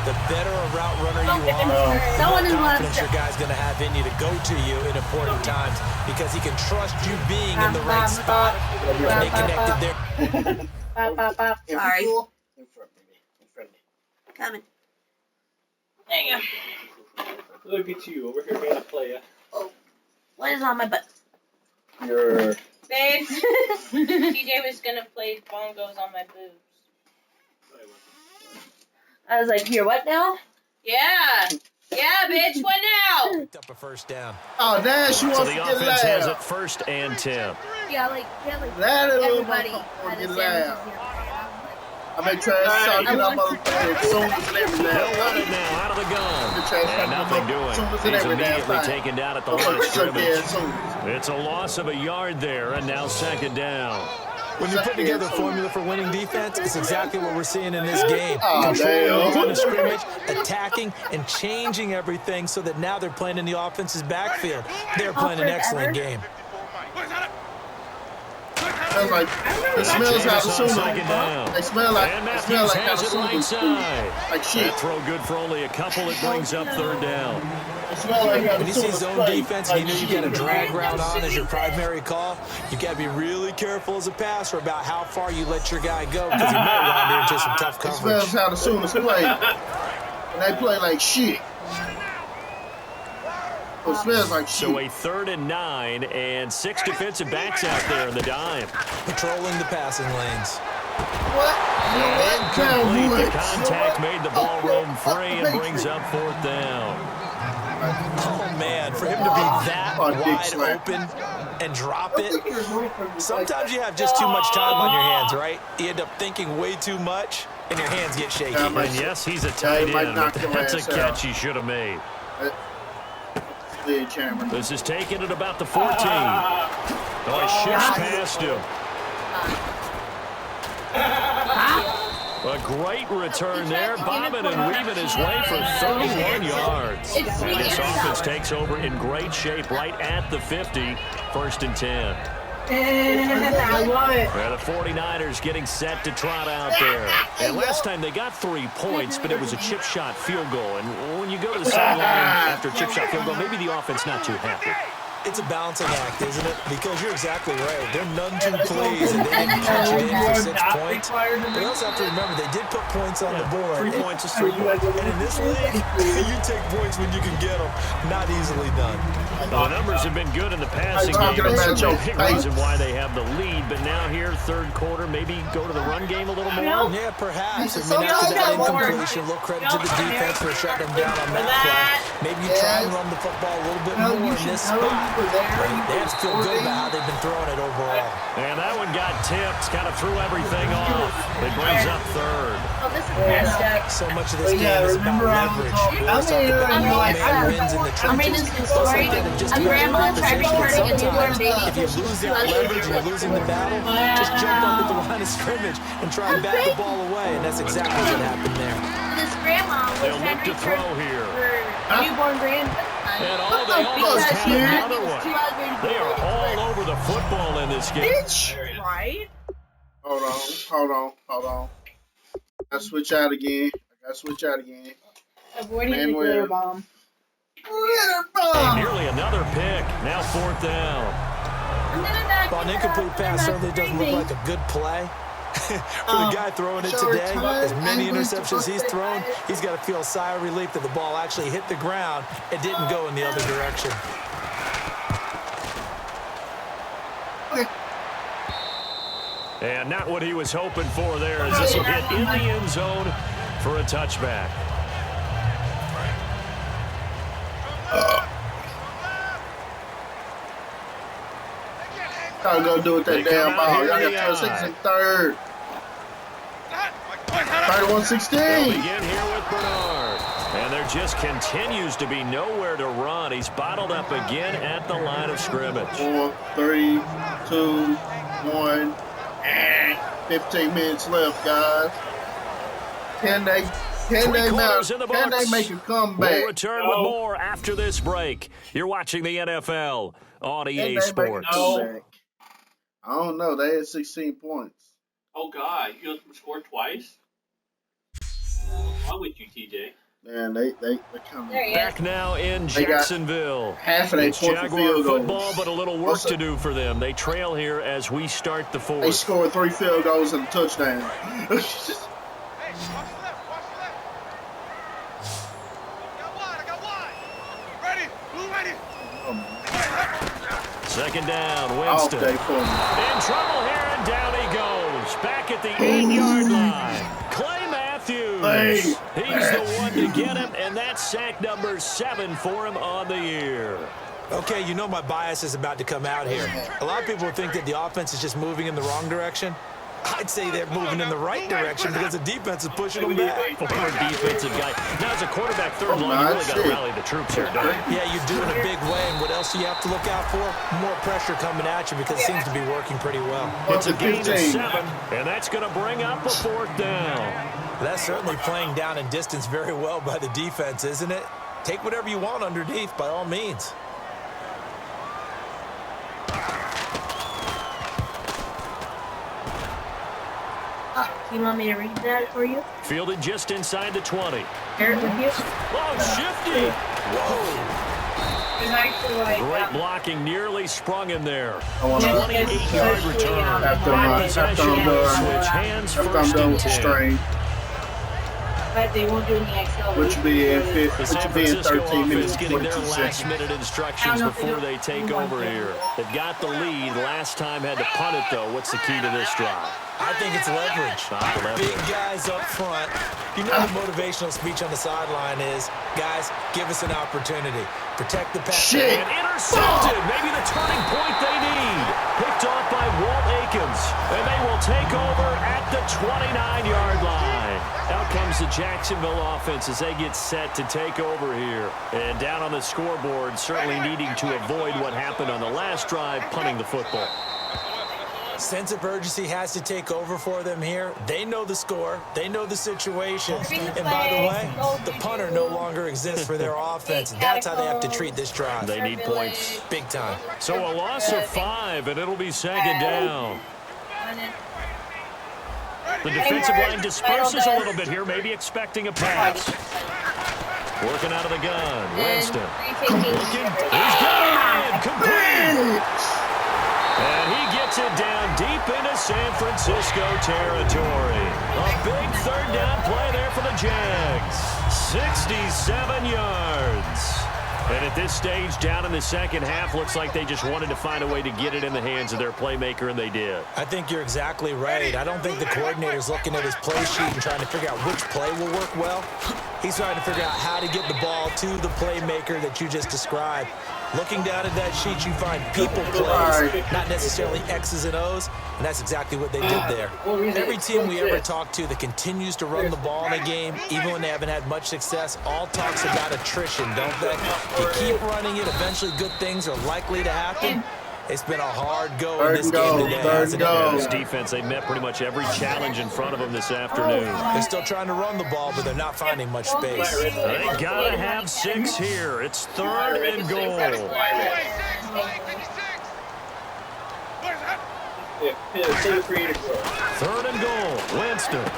Speaker 7: The better a route runner you are, the more confidence your guy's going to have in you to go to you in important times because he can trust you being in the right spot. And they connected there.
Speaker 3: Sorry.
Speaker 2: In front of me.
Speaker 3: Coming. There you go.
Speaker 10: Look at you over here being a player.
Speaker 3: Oh, what is on my butt?
Speaker 2: Your...
Speaker 3: Babe, TJ was gonna play bongos on my boobs. I was like, here, what now? Yeah. Yeah, bitch, what now?
Speaker 7: Picked up a first down.
Speaker 2: Oh, damn, she wants
Speaker 6: so
Speaker 2: to
Speaker 6: the
Speaker 2: get
Speaker 6: offense
Speaker 2: loud.
Speaker 6: has it 1st and 10.
Speaker 3: Yeah, like
Speaker 2: everybody
Speaker 3: had
Speaker 2: get
Speaker 3: a
Speaker 2: loud. I bet trash talking on motherfuckers as soon as and every
Speaker 6: They'll run it now out of the gun. And nothing doing. He's immediately taken down at the line of scrimmage. It's a loss of a yard there, and now 2nd down.
Speaker 7: When you put together a formula for winning defense, it's exactly what we're seeing in this game. Controlling the line of scrimmage, attacking, and changing everything so that now they're playing in the offense's backfield. They're playing an excellent game.
Speaker 2: It smells like Suma. They smell like like shit.
Speaker 6: That throw good for only a couple. It brings up third down.
Speaker 7: When you see zone defense and you know you got a drag route on as your primary call, you got to be really careful as a passer about how far you let your guy go because he might wander into some tough coverage.
Speaker 2: It smells how the Sooners play. And they play like shit. It smells like shit.
Speaker 6: So a 3rd and 9 and 6 defensive backs out there in the dime.
Speaker 7: Patrolling the passing lanes.
Speaker 6: Incomplete. The contact made the ball roam free and brings up 4th down.
Speaker 7: Oh, man, for him to be that wide open and drop it. Sometimes you have just too much time on your hands, right? You end up thinking way too much, and your hands get shaky.
Speaker 6: And yes, he's a tight end, but that's a catch he should have made. This is taken at about the 14. Oh, he shifts past him. A great return there, bobbing and weaving his way for 31 yards. And this offense takes over in great shape right at the 50, 1st and 10.
Speaker 3: I love it.
Speaker 6: Well, the 49ers getting set to trot out there. And last time they got 3 points, but it was a chip shot field goal. And when you go to the sideline after a chip shot field goal, maybe the offense not too happy.
Speaker 7: It's a balancing act, isn't it? Because you're exactly right. They're none too pleased and they didn't punch it in for 6 points. But you also have to remember they did put points on the board.
Speaker 6: 3 points is 3 points.
Speaker 7: And in this league, you take points when you can get them. Not easily done.
Speaker 6: The numbers have been good in the passing game. That's a big reason why they have the lead. But now here, 3rd quarter, maybe go to the run game a little more?
Speaker 7: Yeah, perhaps. I mean, after that incompletion, a little credit to the defense for shutting them down on that play. Maybe you try and run the football a little bit more in this spot. They have to feel good about how they've been throwing it overall.
Speaker 6: And that one got tipped, kind of threw everything off. It brings up 3rd.
Speaker 3: Oh, this is messed up.
Speaker 7: So much of this game is about leverage. We always talk about man wins in the trenches.
Speaker 3: A grandma tried recording a newborn baby.
Speaker 7: If you lose that leverage and you're losing the battle, just jump up at the line of scrimmage and try and bat the ball away, and that's exactly what happened there.
Speaker 3: This grandma was
Speaker 6: They'll look to throw here.
Speaker 3: For newborn grandma.
Speaker 6: And they almost have another one. They are all over the football in this game.
Speaker 3: Right?
Speaker 2: Hold on. I switch out again.
Speaker 3: Avoiding the glitter bomb.
Speaker 6: And nearly another pick. Now 4th down.
Speaker 7: Well, an incomplete pass certainly doesn't look like a good play. For the guy throwing it today, as many interceptions he's thrown, he's got to feel a sigh of relief that the ball actually hit the ground and didn't go in the other direction.
Speaker 6: And not what he was hoping for there, as this will hit in the end zone for a touchback.
Speaker 2: Y'all gonna do with that damn ball. Y'all got 6 and 3rd. 31-16.
Speaker 6: They'll begin here with Bernard. And there just continues to be nowhere to run. He's bottled up again at the line of scrimmage.
Speaker 2: 4, 3, 2, 1. 15 minutes left, guys. Can they make a comeback?
Speaker 6: We'll return with more after this break. You're watching the NFL on EA Sports.
Speaker 2: I don't know. They had 16 points.
Speaker 10: Oh, God. You let them score twice? What's wrong with you, TJ?
Speaker 2: Man, they come
Speaker 6: back now in Jacksonville.
Speaker 2: Half of
Speaker 6: it's Jaguar football, but a little work to do for them. They trail here as we start the 4th.
Speaker 2: They scored 3 field goals and a touchdown.
Speaker 6: Second down, Winston. In trouble here, and down he goes. Back at the 8-yard line. Clay Matthews. He's the one to get him, and that's sack number 7 for him on the year.
Speaker 7: Okay, you know my bias is about to come out here. A lot of people think that the offense is just moving in the wrong direction. I'd say they're moving in the right direction because the defense is pushing them back.
Speaker 6: Former defensive guy. Now, as a quarterback, third line, you really got to rally the troops here, don't you?
Speaker 7: Yeah, you do in a big way. And what else do you have to look out for? More pressure coming at you because it seems to be working pretty well.
Speaker 6: It's a gain of 7, and that's going to bring up a 4th down.
Speaker 7: That's certainly playing down in distance very well by the defense, isn't it? Take whatever you want underneath, by all means.
Speaker 3: You want me to read that for you?
Speaker 6: Fielded just inside the 20.
Speaker 3: Share it with you?
Speaker 6: Oh, shifty!
Speaker 3: Whoa!
Speaker 6: Great blocking, nearly sprung him there.
Speaker 2: 28-yard
Speaker 6: return.
Speaker 2: After
Speaker 6: Switch hands, first and 10.
Speaker 3: But they won't do any XL.
Speaker 2: Which will be in
Speaker 6: 13
Speaker 2: minutes
Speaker 6: getting their
Speaker 2: 42
Speaker 6: last
Speaker 2: seconds.
Speaker 6: minute instructions before they take over here. They've got the lead. Last time had to punt it, though. What's the key to this drive?
Speaker 7: I think it's leverage. Big guys up front. You know the motivational speech on the sideline is, guys, give us an opportunity. Protect the pass.
Speaker 6: And intercepted. Maybe the turning point they need. Picked off by Walt Aikens. And they will take over at the 29-yard line. Out comes the Jacksonville offense as they get set to take over here. And down on the scoreboard, certainly needing to avoid what happened on the last drive, punting the football.
Speaker 7: Sense of urgency has to take over for them here. They know the score. They know the situation. And by the way, the punter no longer exists for their offense. That's how they have to treat this drive.
Speaker 6: They need points.
Speaker 7: Big time.
Speaker 6: So a loss of 5, and it'll be 2nd down. The defensive line disperses a little bit here, maybe expecting a pass. Working out of the gun. Winston. Looking. He's got it. Complete. And he gets it down deep into San Francisco territory. A big 3rd down play there for the Jags. 67 yards. And at this stage, down in the second half, looks like they just wanted to find a way to get it in the hands of their playmaker, and they did.
Speaker 7: I think you're exactly right. I don't think the coordinator's looking at his play sheet and trying to figure out which play will work well. He's trying to figure out how to get the ball to the playmaker that you just described. Looking down at that sheet, you find people plays, not necessarily X's and O's, and that's exactly what they did there. Every team we ever talk to that continues to run the ball in a game, even when they haven't had much success, all talks about attrition, don't they? You keep running it, eventually good things are likely to happen. It's been a hard go in this game today, hasn't it?
Speaker 6: This defense, they met pretty much every challenge in front of them this afternoon.
Speaker 7: They're still trying to run the ball, but they're not finding much space.
Speaker 6: They gotta have 6 here. It's 3rd and goal. 3rd and goal. Winston.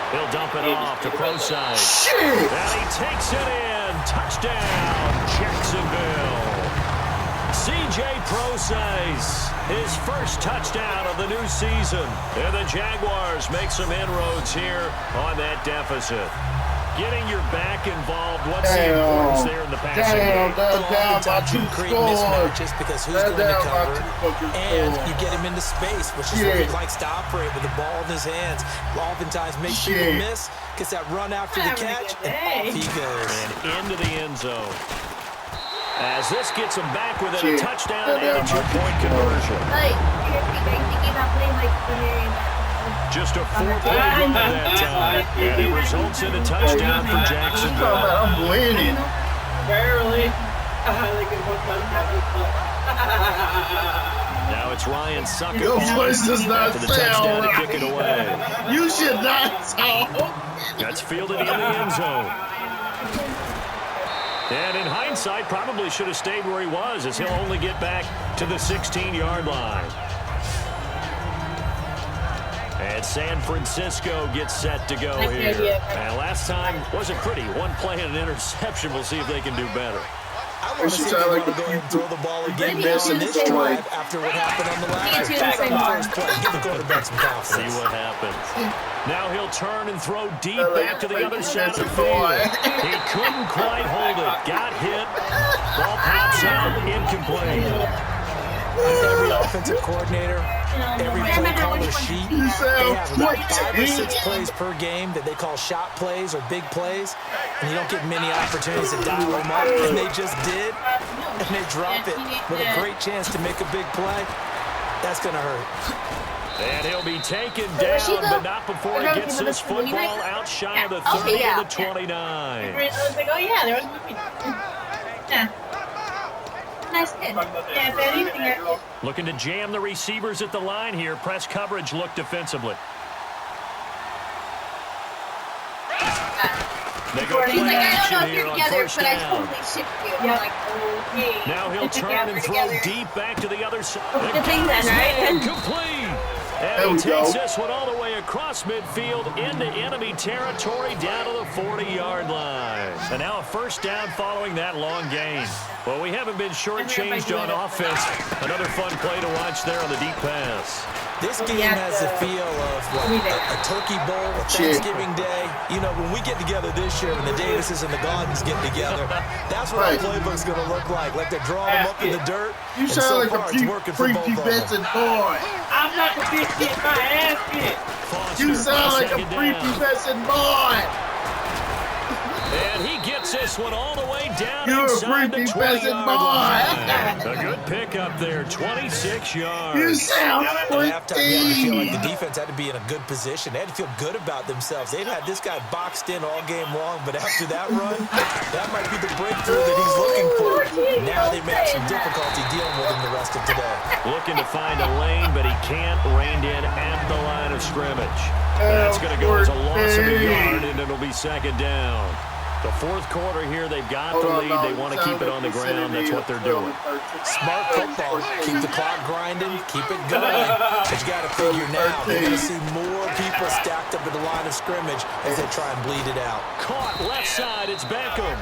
Speaker 6: He'll dump it off to Prosise. And he takes it in. Touchdown, Jacksonville. C.J. Prosise, his first touchdown of the new season. And the Jaguars make some inroads here on that deficit. Getting your back involved, what's the importance there in the passing game?
Speaker 7: Oftentimes you create mismatches because who's going to cover, and you get him into space, which is where he likes to operate with the ball in his hands. Oftentimes makes people miss, gets that run after the catch, and off he goes.
Speaker 6: And into the end zone. As this gets him back within a touchdown and a 2-point conversion. Just a 4-point run that time. And it results in a touchdown for Jacksonville.
Speaker 2: I'm winning.
Speaker 10: Barely.
Speaker 6: Now it's Ryan Sucker.
Speaker 2: Your voice does not
Speaker 6: for the
Speaker 2: sound
Speaker 6: touchdown
Speaker 2: right.
Speaker 6: to kick it away.
Speaker 2: You should not talk.
Speaker 6: That's fielded in the end zone. And in hindsight, probably should have stayed where he was, as he'll only get back to the 16-yard line. And San Francisco gets set to go here. And last time wasn't pretty. One play and an interception. We'll see if they can do better.
Speaker 7: I want to see if they want to go and throw the ball again now in this drive after what happened on the last first play. Give the quarterback some confidence.
Speaker 6: See what happens. Now he'll turn and throw deep back to the other side of the field. He couldn't quite hold it. Got hit. Ball pops out. Incomplete.
Speaker 7: Every offensive coordinator, every play caller sheet, they have about 5 or 6 plays per game that they call shot plays or big plays, and you don't get many opportunities to dial them up, and they just did, and they drop it with a great chance to make a big play. That's going to hurt.
Speaker 6: And he'll be taken down, but not before he gets this football out shy of the 30 to the 29.
Speaker 3: I was like, oh, yeah, there was movie. Yeah. Nice kid. Yeah, if anything,
Speaker 6: looking to jam the receivers at the line here. Press coverage look defensively. They go play action here on first down. Now he'll turn and throw deep back to the other side. Complete. And he takes this one all the way across midfield into enemy territory down to the 40-yard line. And now a first down following that long gain. Well, we haven't been shortchanged on offense. Another fun play to watch there on the deep pass.
Speaker 7: This game has the feel of a turkey bowl, a Thanksgiving Day. You know, when we get together this year, when the Davises and the Gardens get together, that's what our playbook's going to look like. Like they're drawing them up in the dirt.
Speaker 2: You sound like a prepubescent boy.
Speaker 10: I'm not the bitch getting my ass kicked.
Speaker 2: You sound like a prepubescent boy.
Speaker 6: And he gets this one all the way down
Speaker 2: You're
Speaker 6: inside the 20-yard line.
Speaker 2: boy.
Speaker 6: A good pickup there, 26 yards.
Speaker 2: You sound
Speaker 7: At halftime, you had to feel like the defense had to be in a good position. They had to feel good about themselves. They'd had this guy boxed in all game long, but after that run, that might be the breakthrough that he's looking for. Now they may have some difficulty dealing with him the rest of today.
Speaker 6: Looking to find a lane, but he can't. Reined in at the line of scrimmage. That's going to go as a loss of a yard, and it'll be second down. The fourth quarter here, they've got the lead. They want to keep it on the ground. That's what they're doing.
Speaker 7: Smart football. Keep the clock grinding. Keep it going. But you got to figure now, they're going to see more people stacked up at the line of scrimmage as they try and bleed it out.
Speaker 6: Caught left side. It's Beckham.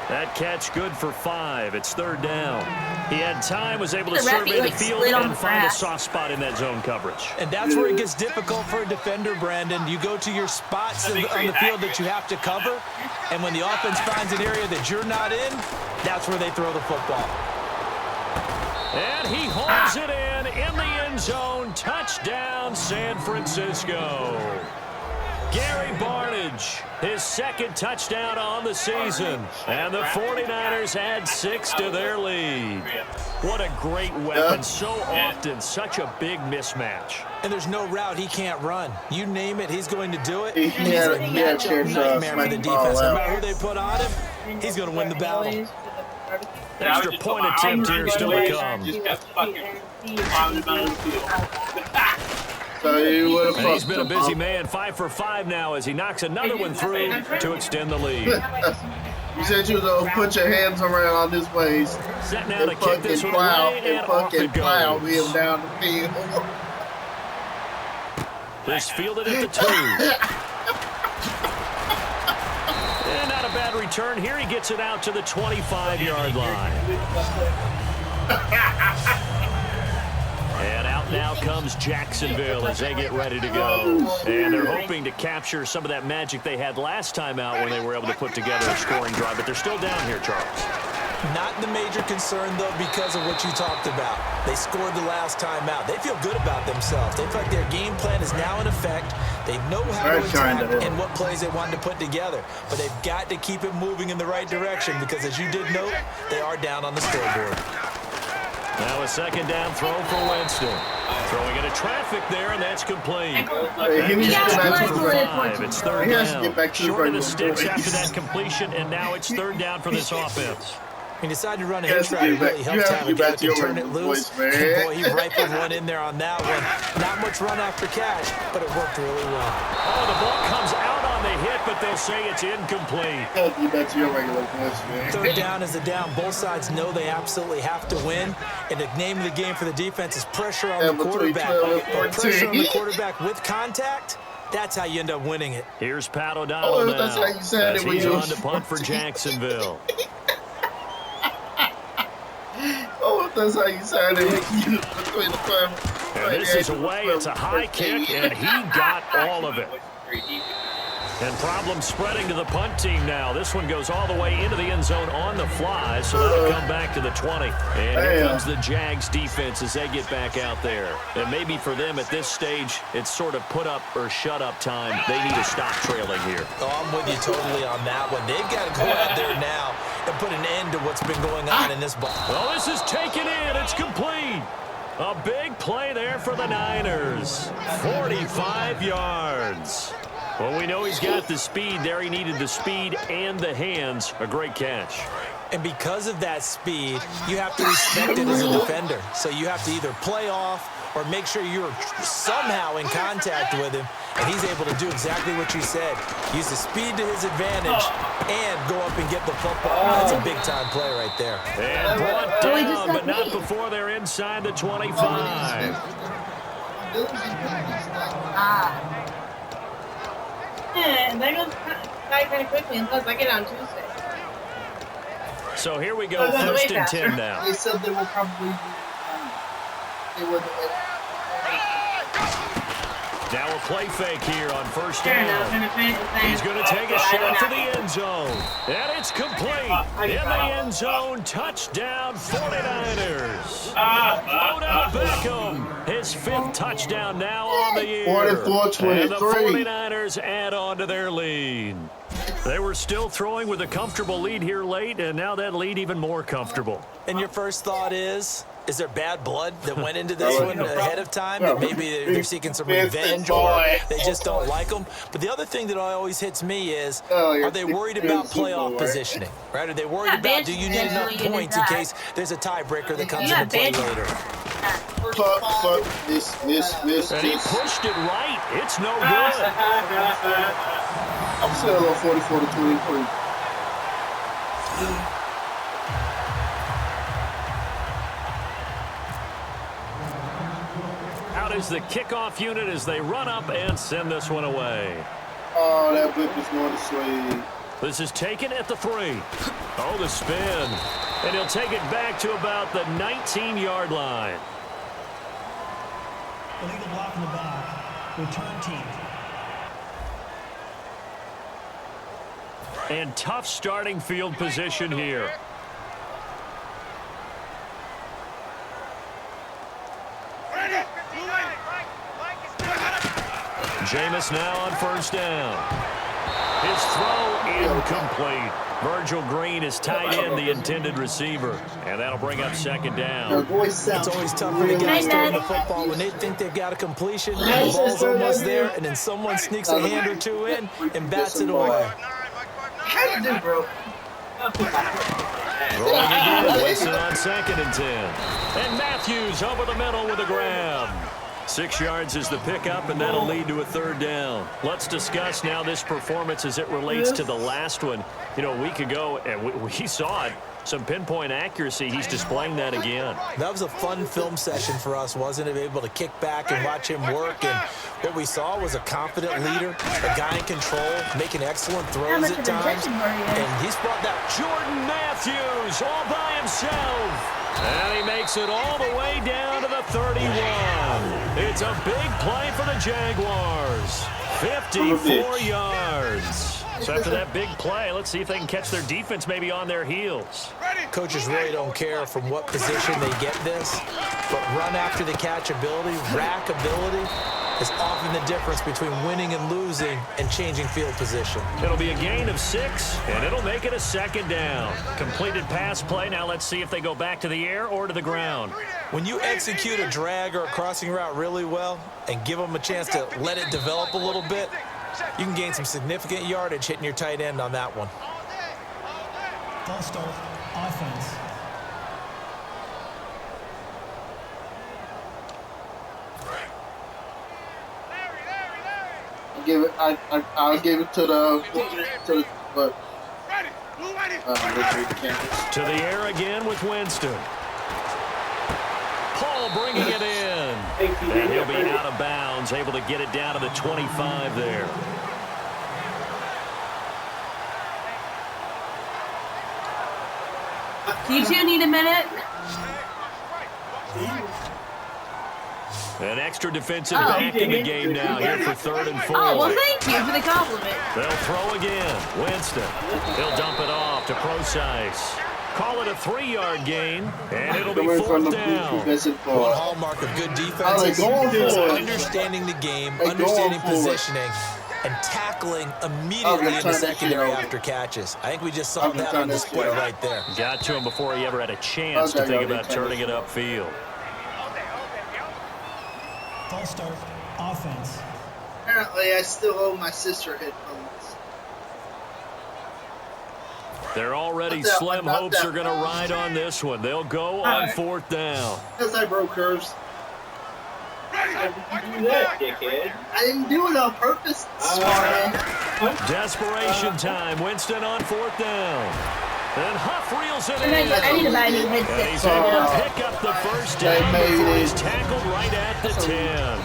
Speaker 6: That catch good for 5. It's third down. He had time, was able to survey the field and find a soft spot in that zone coverage.
Speaker 7: And that's where it gets difficult for a defender, Brandon. You go to your spots on the field that you have to cover, and when the offense finds an area that you're not in, that's where they throw the football.
Speaker 6: And he holds it in the end zone. Touchdown, San Francisco. Gary Barnidge, his second touchdown on the season. And the 49ers add 6 to their lead. What a great weapon. So often, such a big mismatch.
Speaker 7: And there's no route he can't run. You name it, he's going to do it.
Speaker 2: He's a
Speaker 7: matchup nightmare for the defense. No matter who they put on him, he's going to win the battle.
Speaker 6: Extra point attempt here still to come. And he's been a busy man, 5 for 5 now as he knocks another one through to extend the lead.
Speaker 2: You said you were going to put your hands around this waist.
Speaker 6: Set now to kick this one away, and off it
Speaker 2: plow
Speaker 6: goes.
Speaker 2: him down the field.
Speaker 6: This fielded at the 2. And not a bad return here. He gets it out to the 25-yard line. And out now comes Jacksonville as they get ready to go. And they're hoping to capture some of that magic they had last time out when they were able to put together a scoring drive. But they're still down here, Charles.
Speaker 7: Not the major concern, though, because of what you talked about. They scored the last time out. They feel good about themselves. They feel like their game plan is now in effect. They know how to attack and what plays they want to put together. But they've got to keep it moving in the right direction because, as you did note, they are down on the scoreboard.
Speaker 6: Now a second down throw for Winston. Throwing into traffic there, and that's complete. It's third down. Short of the sticks after that completion, and now it's third down for this offense.
Speaker 7: He decided to run a hitch route. It really helps to have a guy that can turn it loose. And boy, he rifled one in there on that one. Not much run after catch, but it worked really well.
Speaker 6: Oh, the ball comes out on the hit, but they'll say it's incomplete.
Speaker 7: Third down is the down. Both sides know they absolutely have to win. And the name of the game for the defense is pressure on the quarterback. But pressure on the quarterback with contact, that's how you end up winning it.
Speaker 6: Here's Pat O'Donnell now. As he's on to punt for Jacksonville.
Speaker 2: Oh, that's how you sound it.
Speaker 6: And this is away. It's a high kick, and he got all of it. And problems spreading to the punt team now. This one goes all the way into the end zone on the fly, so that'll come back to the 20. And here comes the Jags defense as they get back out there. And maybe for them at this stage, it's sort of put up or shut up time. They need to stop trailing here.
Speaker 7: Oh, I'm with you totally on that one. They've got to go out there now and put an end to what's been going on in this ball.
Speaker 6: Well, this is taken in. It's complete. A big play there for the Niners. 45 yards. Well, we know he's got the speed there. He needed the speed and the hands. A great catch.
Speaker 7: And because of that speed, you have to respect it as a defender. So you have to either play off or make sure you're somehow in contact with him. And he's able to do exactly what you said. Use the speed to his advantage and go up and get the football. That's a big-time play right there.
Speaker 6: And brought down, but not before they're inside the 25.
Speaker 3: Yeah, that goes by kind of quickly, and plus I get on Tuesday.
Speaker 6: So here we go, first and 10 now.
Speaker 1: They said they will probably they would.
Speaker 6: Now a play fake here on first down. He's going to take a shot for the end zone. And it's complete. In the end zone, touchdown 49ers. Odell Beckham, his 5th touchdown now on the year.
Speaker 2: 44-23.
Speaker 6: And the 49ers add on to their lead. They were still throwing with a comfortable lead here late, and now that lead even more comfortable.
Speaker 7: And your first thought is there bad blood that went into this one ahead of time? That maybe they're seeking some revenge or they just don't like them? But the other thing that always hits me is, are they worried about playoff positioning? Right? Are they worried about, do you need enough points in case there's a tiebreaker that comes into play later?
Speaker 6: And he pushed it right. It's no good.
Speaker 2: I'm still on 44-23.
Speaker 6: Out is the kickoff unit as they run up and send this one away.
Speaker 2: Oh, that whip is going to swing.
Speaker 6: This is taken at the 3. Oh, the spin. And he'll take it back to about the 19-yard line.
Speaker 8: Illegal block in the back. Return team.
Speaker 6: And tough starting field position here. Jameis now on first down. His throw incomplete. Virgil Green is tied in the intended receiver. And that'll bring up second down.
Speaker 7: It's always tough for the guys throwing the football when they think they've got a completion, the ball's almost there, and then someone sneaks a hand or two in and bats it away.
Speaker 1: How you do, bro?
Speaker 6: Rolling again, Winston on second and 10. And Matthews over the middle with a grab. 6 yards is the pickup, and that'll lead to a third down. Let's discuss now this performance as it relates to the last one. You know, a week ago, and we saw it. Some pinpoint accuracy. He's displaying that again.
Speaker 7: That was a fun film session for us, wasn't it? Able to kick back and watch him work. And what we saw was a confident leader, a guy in control, making excellent throws at times. And he's brought that
Speaker 6: Jordan Matthews all by himself. And he makes it all the way down to the 31. It's a big play for the Jaguars. 54 yards. So after that big play, let's see if they can catch their defense maybe on their heels.
Speaker 7: Coaches really don't care from what position they get this, but run after the catch ability, rack ability is often the difference between winning and losing and changing field position.
Speaker 6: It'll be a gain of 6, and it'll make it a second down. Completed pass play. Now let's see if they go back to the air or to the ground.
Speaker 7: When you execute a drag or a crossing route really well and give them a chance to let it develop a little bit, you can gain some significant yardage hitting your tight end on that one.
Speaker 8: False start. Offense.
Speaker 2: I'll give it to the but
Speaker 6: to the air again with Winston. Paul bringing it in. And he'll be out of bounds, able to get it down to the 25 there.
Speaker 3: Do you two need a minute?
Speaker 6: An extra defensive back in the game now here for 3rd and 4.
Speaker 3: Oh, well, thank you for the compliment.
Speaker 6: They'll throw again. Winston. He'll dump it off to Procise. Call it a 3-yard gain, and it'll be 4th down.
Speaker 7: One hallmark of good defense is understanding the game, understanding positioning, and tackling immediately in the secondary after catches. I think we just saw that on display right there.
Speaker 6: Got to him before he ever had a chance to think about turning it upfield.
Speaker 8: False start. Offense.
Speaker 2: Apparently, I still owe my sister headphones.
Speaker 6: They're already slim hopes are going to ride on this one. They'll go on 4th down.
Speaker 2: Because I broke hers.
Speaker 10: How did you do that, dickhead?
Speaker 2: I didn't do it on purpose.
Speaker 6: Desperation time. Winston on 4th down. And Huff reels it in.
Speaker 3: I need to buy a new
Speaker 6: And
Speaker 3: headset.
Speaker 6: he's able to pick up the first down before he's tackled right at the 10.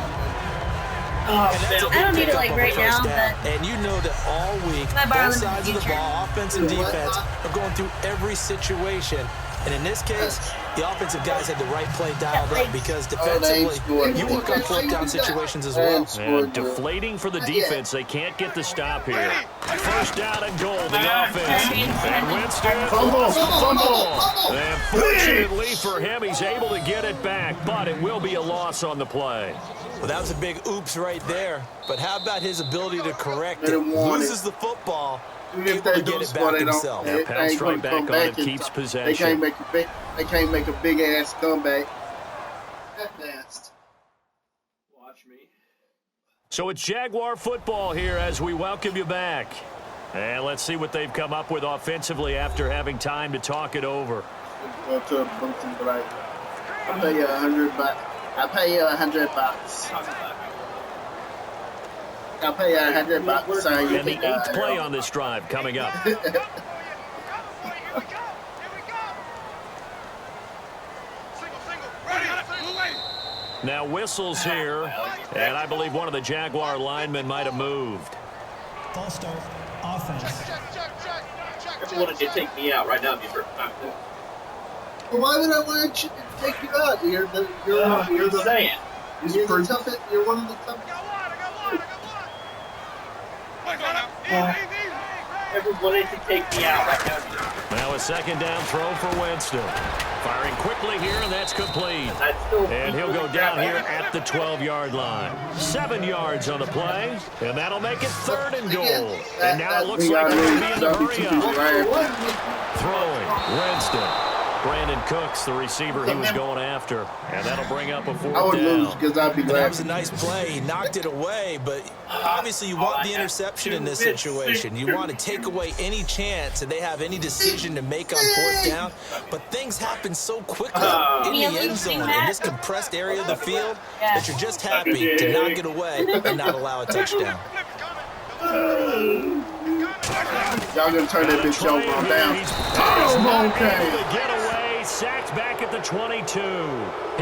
Speaker 3: I don't need it like right now, but
Speaker 7: and you know that all week, both sides of the ball, offense and defense, are going through every situation. And in this case, the offensive guys had the right play dialed up because defensively, you work on 4th down situations as well.
Speaker 6: And deflating for the defense. They can't get the stop here. First down and goal, the offense. And Winston lost the football. And fortunately for him, he's able to get it back, but it will be a loss on the play.
Speaker 7: Well, that was a big oops right there. But how about his ability to correct it? Loses the football, able to get it back himself.
Speaker 6: Yeah, pounced right back on it, keeps possession.
Speaker 2: They can't make a big ass comeback. That fast.
Speaker 10: Watch me.
Speaker 6: So it's Jaguar football here as we welcome you back. And let's see what they've come up with offensively after having time to talk it over.
Speaker 2: Go to a booth and be like, I'll pay you $100. I'll pay you $100. I'll pay you $100 so you
Speaker 6: And the
Speaker 2: can
Speaker 6: 8th play on this drive coming up. Now whistles here, and I believe one of the Jaguar linemen might have moved.
Speaker 8: False start. Offense.
Speaker 10: If you wanted to take me out right now, it'd be perfect.
Speaker 2: Well, why would I want to take you out? You're the
Speaker 10: saying.
Speaker 2: You're the toughest. You're one of the toughest.
Speaker 10: Everybody to take me out right now.
Speaker 6: Now a 2nd down throw for Winston. Firing quickly here, and that's complete. And he'll go down here at the 12-yard line. 7 yards on the play, and that'll make it 3rd and goal. And now it looks like they're going to be in the hurry-up. Throwing, Winston. Brandon Cooks, the receiver he was going after. And that'll bring up a 4th down.
Speaker 2: I would lose because I'd be glad.
Speaker 7: That was a nice play. He knocked it away, but obviously you want the interception in this situation. You want to take away any chance that they have any decision to make on 4th down. But things happen so quickly in the end zone, in this compressed area of the field, that you're just happy to knock it away and not allow a touchdown.
Speaker 2: Y'all gonna turn that bitch over on down. Oh, okay.
Speaker 6: Get away, sacked back at the 22.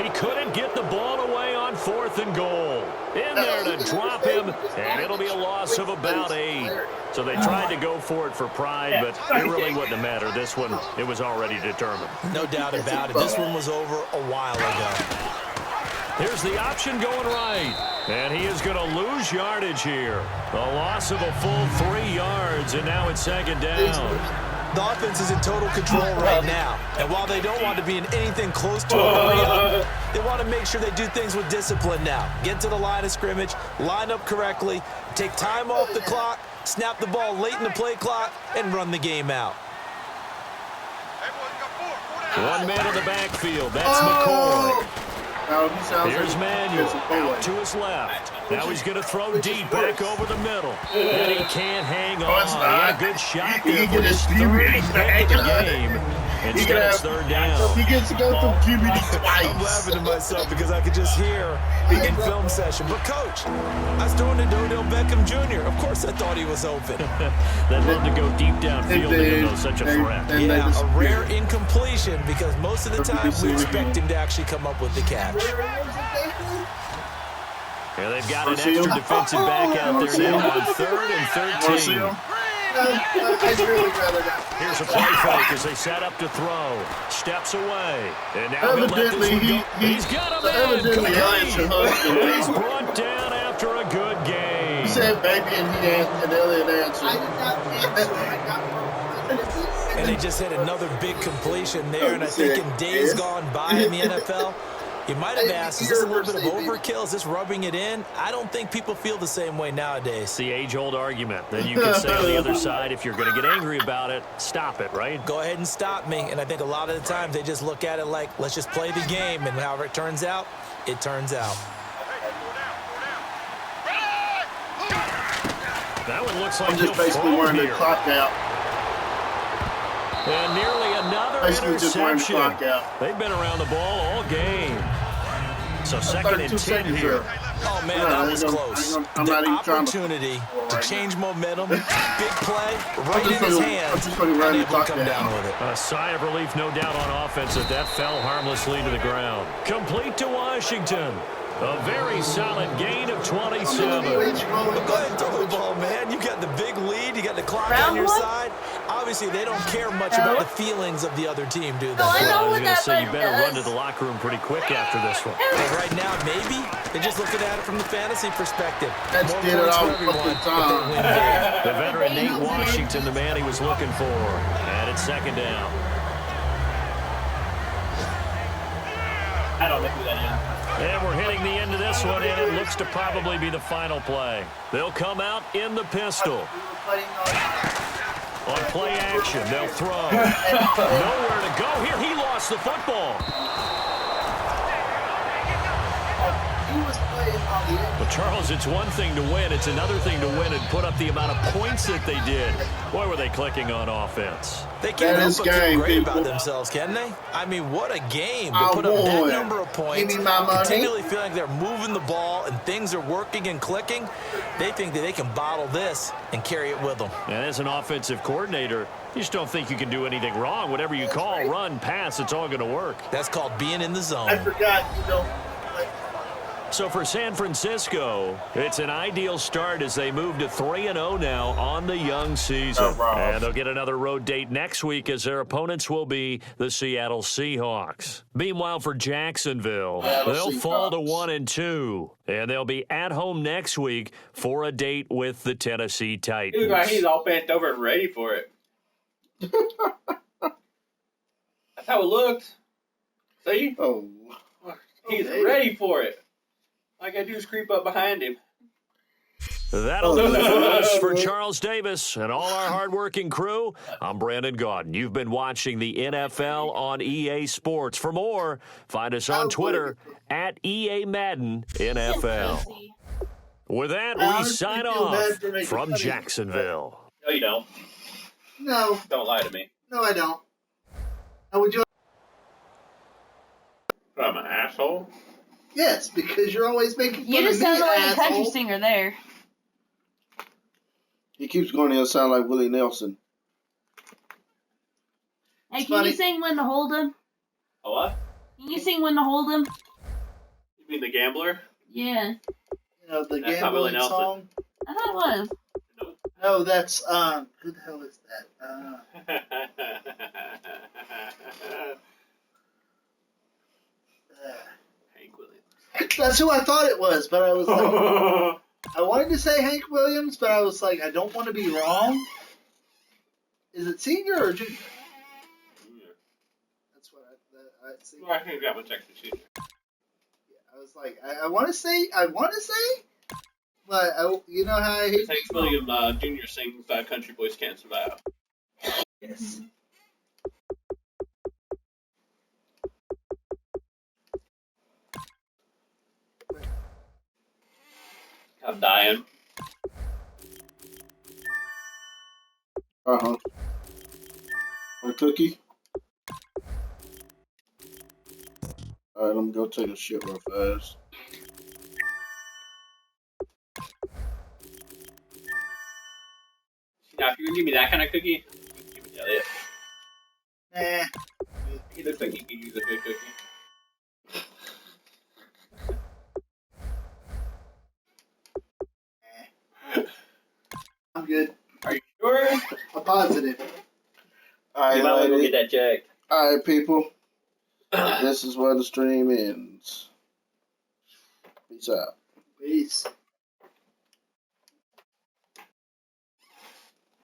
Speaker 6: He couldn't get the ball away on 4th and goal. In there to drop him, and it'll be a loss of about 8. So they tried to go for it for pride, but it really wouldn't have mattered. This one, it was already determined.
Speaker 7: No doubt about it. This one was over a while ago.
Speaker 6: Here's the option going right, and he is going to lose yardage here. A loss of a full 3 yards, and now it's 2nd down.
Speaker 7: The offense is in total control right now, and while they don't want to be in anything close to a hurry-up, they want to make sure they do things with discipline now. Get to the line of scrimmage, line up correctly, take time off the clock, snap the ball late in the play clock, and run the game out.
Speaker 6: 1 man in the backfield. That's McCoy. Here's Manuel out to his left. Now he's going to throw deep back over the middle. And he can't hang on. Yeah, good shot there for his 3rd hit of the game. Instead, it's 3rd down.
Speaker 2: He gets to go through QBD twice.
Speaker 7: I'm laughing to myself because I could just hear in film session. But, Coach, I was throwing to Odell Beckham Jr. Of course I thought he was open.
Speaker 6: They love to go deep downfield even though such a threat.
Speaker 7: Yeah, a rare incompletion because most of the time we expect him to actually come up with the catch.
Speaker 6: Yeah, they've got an extra defensive back out there now on 3rd and 13. Here's a play fake as they set up to throw. Steps away. And now he'll let this one go. He's got him in. Complete. And he's brought down after a good game.
Speaker 2: He said baby and he answered, and Elliot answered.
Speaker 7: And they just hit another big completion there. And I think in days gone by in the NFL, you might have asked, is this a little bit of overkill? Is this rubbing it in? I don't think people feel the same way nowadays.
Speaker 6: It's the age-old argument. Then you can say on the other side, if you're going to get angry about it, stop it, right?
Speaker 7: Go ahead and stop me. And I think a lot of the times they just look at it like, let's just play the game. And however it turns out, it turns out.
Speaker 6: That one looks like
Speaker 2: I'm just basically wearing the clock out.
Speaker 6: And nearly another
Speaker 2: basically just wearing the
Speaker 6: interception.
Speaker 2: clock out.
Speaker 6: They've been around the ball all game. So second and 10 here.
Speaker 7: Oh, man, that was close.
Speaker 2: I'm not even trying
Speaker 7: opportunity to change momentum, big play, right in his hands, and able to come down with it.
Speaker 6: A sigh of relief, no doubt, on offense as that fell harmlessly to the ground. Complete to Washington. A very solid gain of 27.
Speaker 7: Go ahead and throw the ball, man. You got the big lead. You got the clock on your side. Obviously, they don't care much about the feelings of the other team, do they?
Speaker 6: I was going to say, you better run to the locker room pretty quick after this one.
Speaker 7: And right now, maybe they're just looking at it from the fantasy perspective.
Speaker 2: Let's get it all the time.
Speaker 6: The veteran Nate Washington, the man he was looking for. And it's second down.
Speaker 10: I don't know who that is.
Speaker 6: And we're hitting the end of this one, and it looks to probably be the final play. They'll come out in the pistol. On play action, they'll throw. Nowhere to go here. He lost the football. Well, Charles, it's one thing to win. It's another thing to win and put up the amount of points that they did. Boy, were they clicking on offense.
Speaker 7: They can't help but feel great about themselves, can they? I mean, what a game to put up that number of points, continually feel like they're moving the ball and things are working and clicking. They think that they can bottle this and carry it with them.
Speaker 6: And as an offensive coordinator, you just don't think you can do anything wrong. Whatever you call, run, pass, it's all going to work.
Speaker 7: That's called being in the zone.
Speaker 1: I forgot you don't.
Speaker 6: So for San Francisco, it's an ideal start as they move to 3-0 now on the young season. And they'll get another road date next week as their opponents will be the Seattle Seahawks. Meanwhile, for Jacksonville, they'll fall to 1-2. And they'll be at home next week for a date with the Tennessee Titans.
Speaker 10: Dude, he's all bent over and ready for it. That's how it looked. See?
Speaker 2: Oh.
Speaker 10: He's ready for it. All I got to do is creep up behind him.
Speaker 6: That'll do it for us. For Charles Davis and all our hardworking crew, I'm Brandon Gaudin. You've been watching the NFL on EA Sports. For more, find us on Twitter at EA Madden NFL. With that, we sign off from Jacksonville.
Speaker 10: No, you don't.
Speaker 1: No.
Speaker 10: Don't lie to me.
Speaker 1: No, I don't. How would you?
Speaker 10: I'm an asshole.
Speaker 1: Yes, because you're always making fun
Speaker 3: You just
Speaker 1: of me,
Speaker 3: sounded like
Speaker 1: asshole.
Speaker 3: a country singer there.
Speaker 2: He keeps going, he'll sound like Willie Nelson.
Speaker 3: Hey, can you sing When to Hold 'Em?
Speaker 10: A what?
Speaker 3: Can you sing When to Hold 'Em?
Speaker 10: You mean the gambler?
Speaker 3: Yeah.
Speaker 1: You know, the
Speaker 10: That's not Willie
Speaker 1: gambling
Speaker 10: Nelson.
Speaker 1: song?
Speaker 3: I thought it was.
Speaker 1: No, that's, who the hell is that?
Speaker 10: Hank Williams.
Speaker 1: That's who I thought it was, but I was like, I wanted to say Hank Williams, but I was like, I don't want to be wrong. Is it senior or junior? That's what I see.
Speaker 10: Well, I think that was actually senior.
Speaker 1: Yeah, I was like, I want to say, but you know how I hate
Speaker 10: Hank Williams Jr. sings Country Boys Can't Survive.
Speaker 1: Yes.
Speaker 10: I'm dying.
Speaker 2: Uh-huh. Or a cookie? Alright, let me go take a shit real fast.
Speaker 10: Now, if you would give me that kind of cookie, give me Elliot.
Speaker 1: Nah.
Speaker 10: He looks like he could use a good cookie.
Speaker 1: I'm good.
Speaker 10: Are you sure?
Speaker 1: I'm positive.
Speaker 2: Alright,
Speaker 10: you might want to go get that checked.
Speaker 2: Alright, people. This is where the stream ends. Peace out.
Speaker 1: Peace.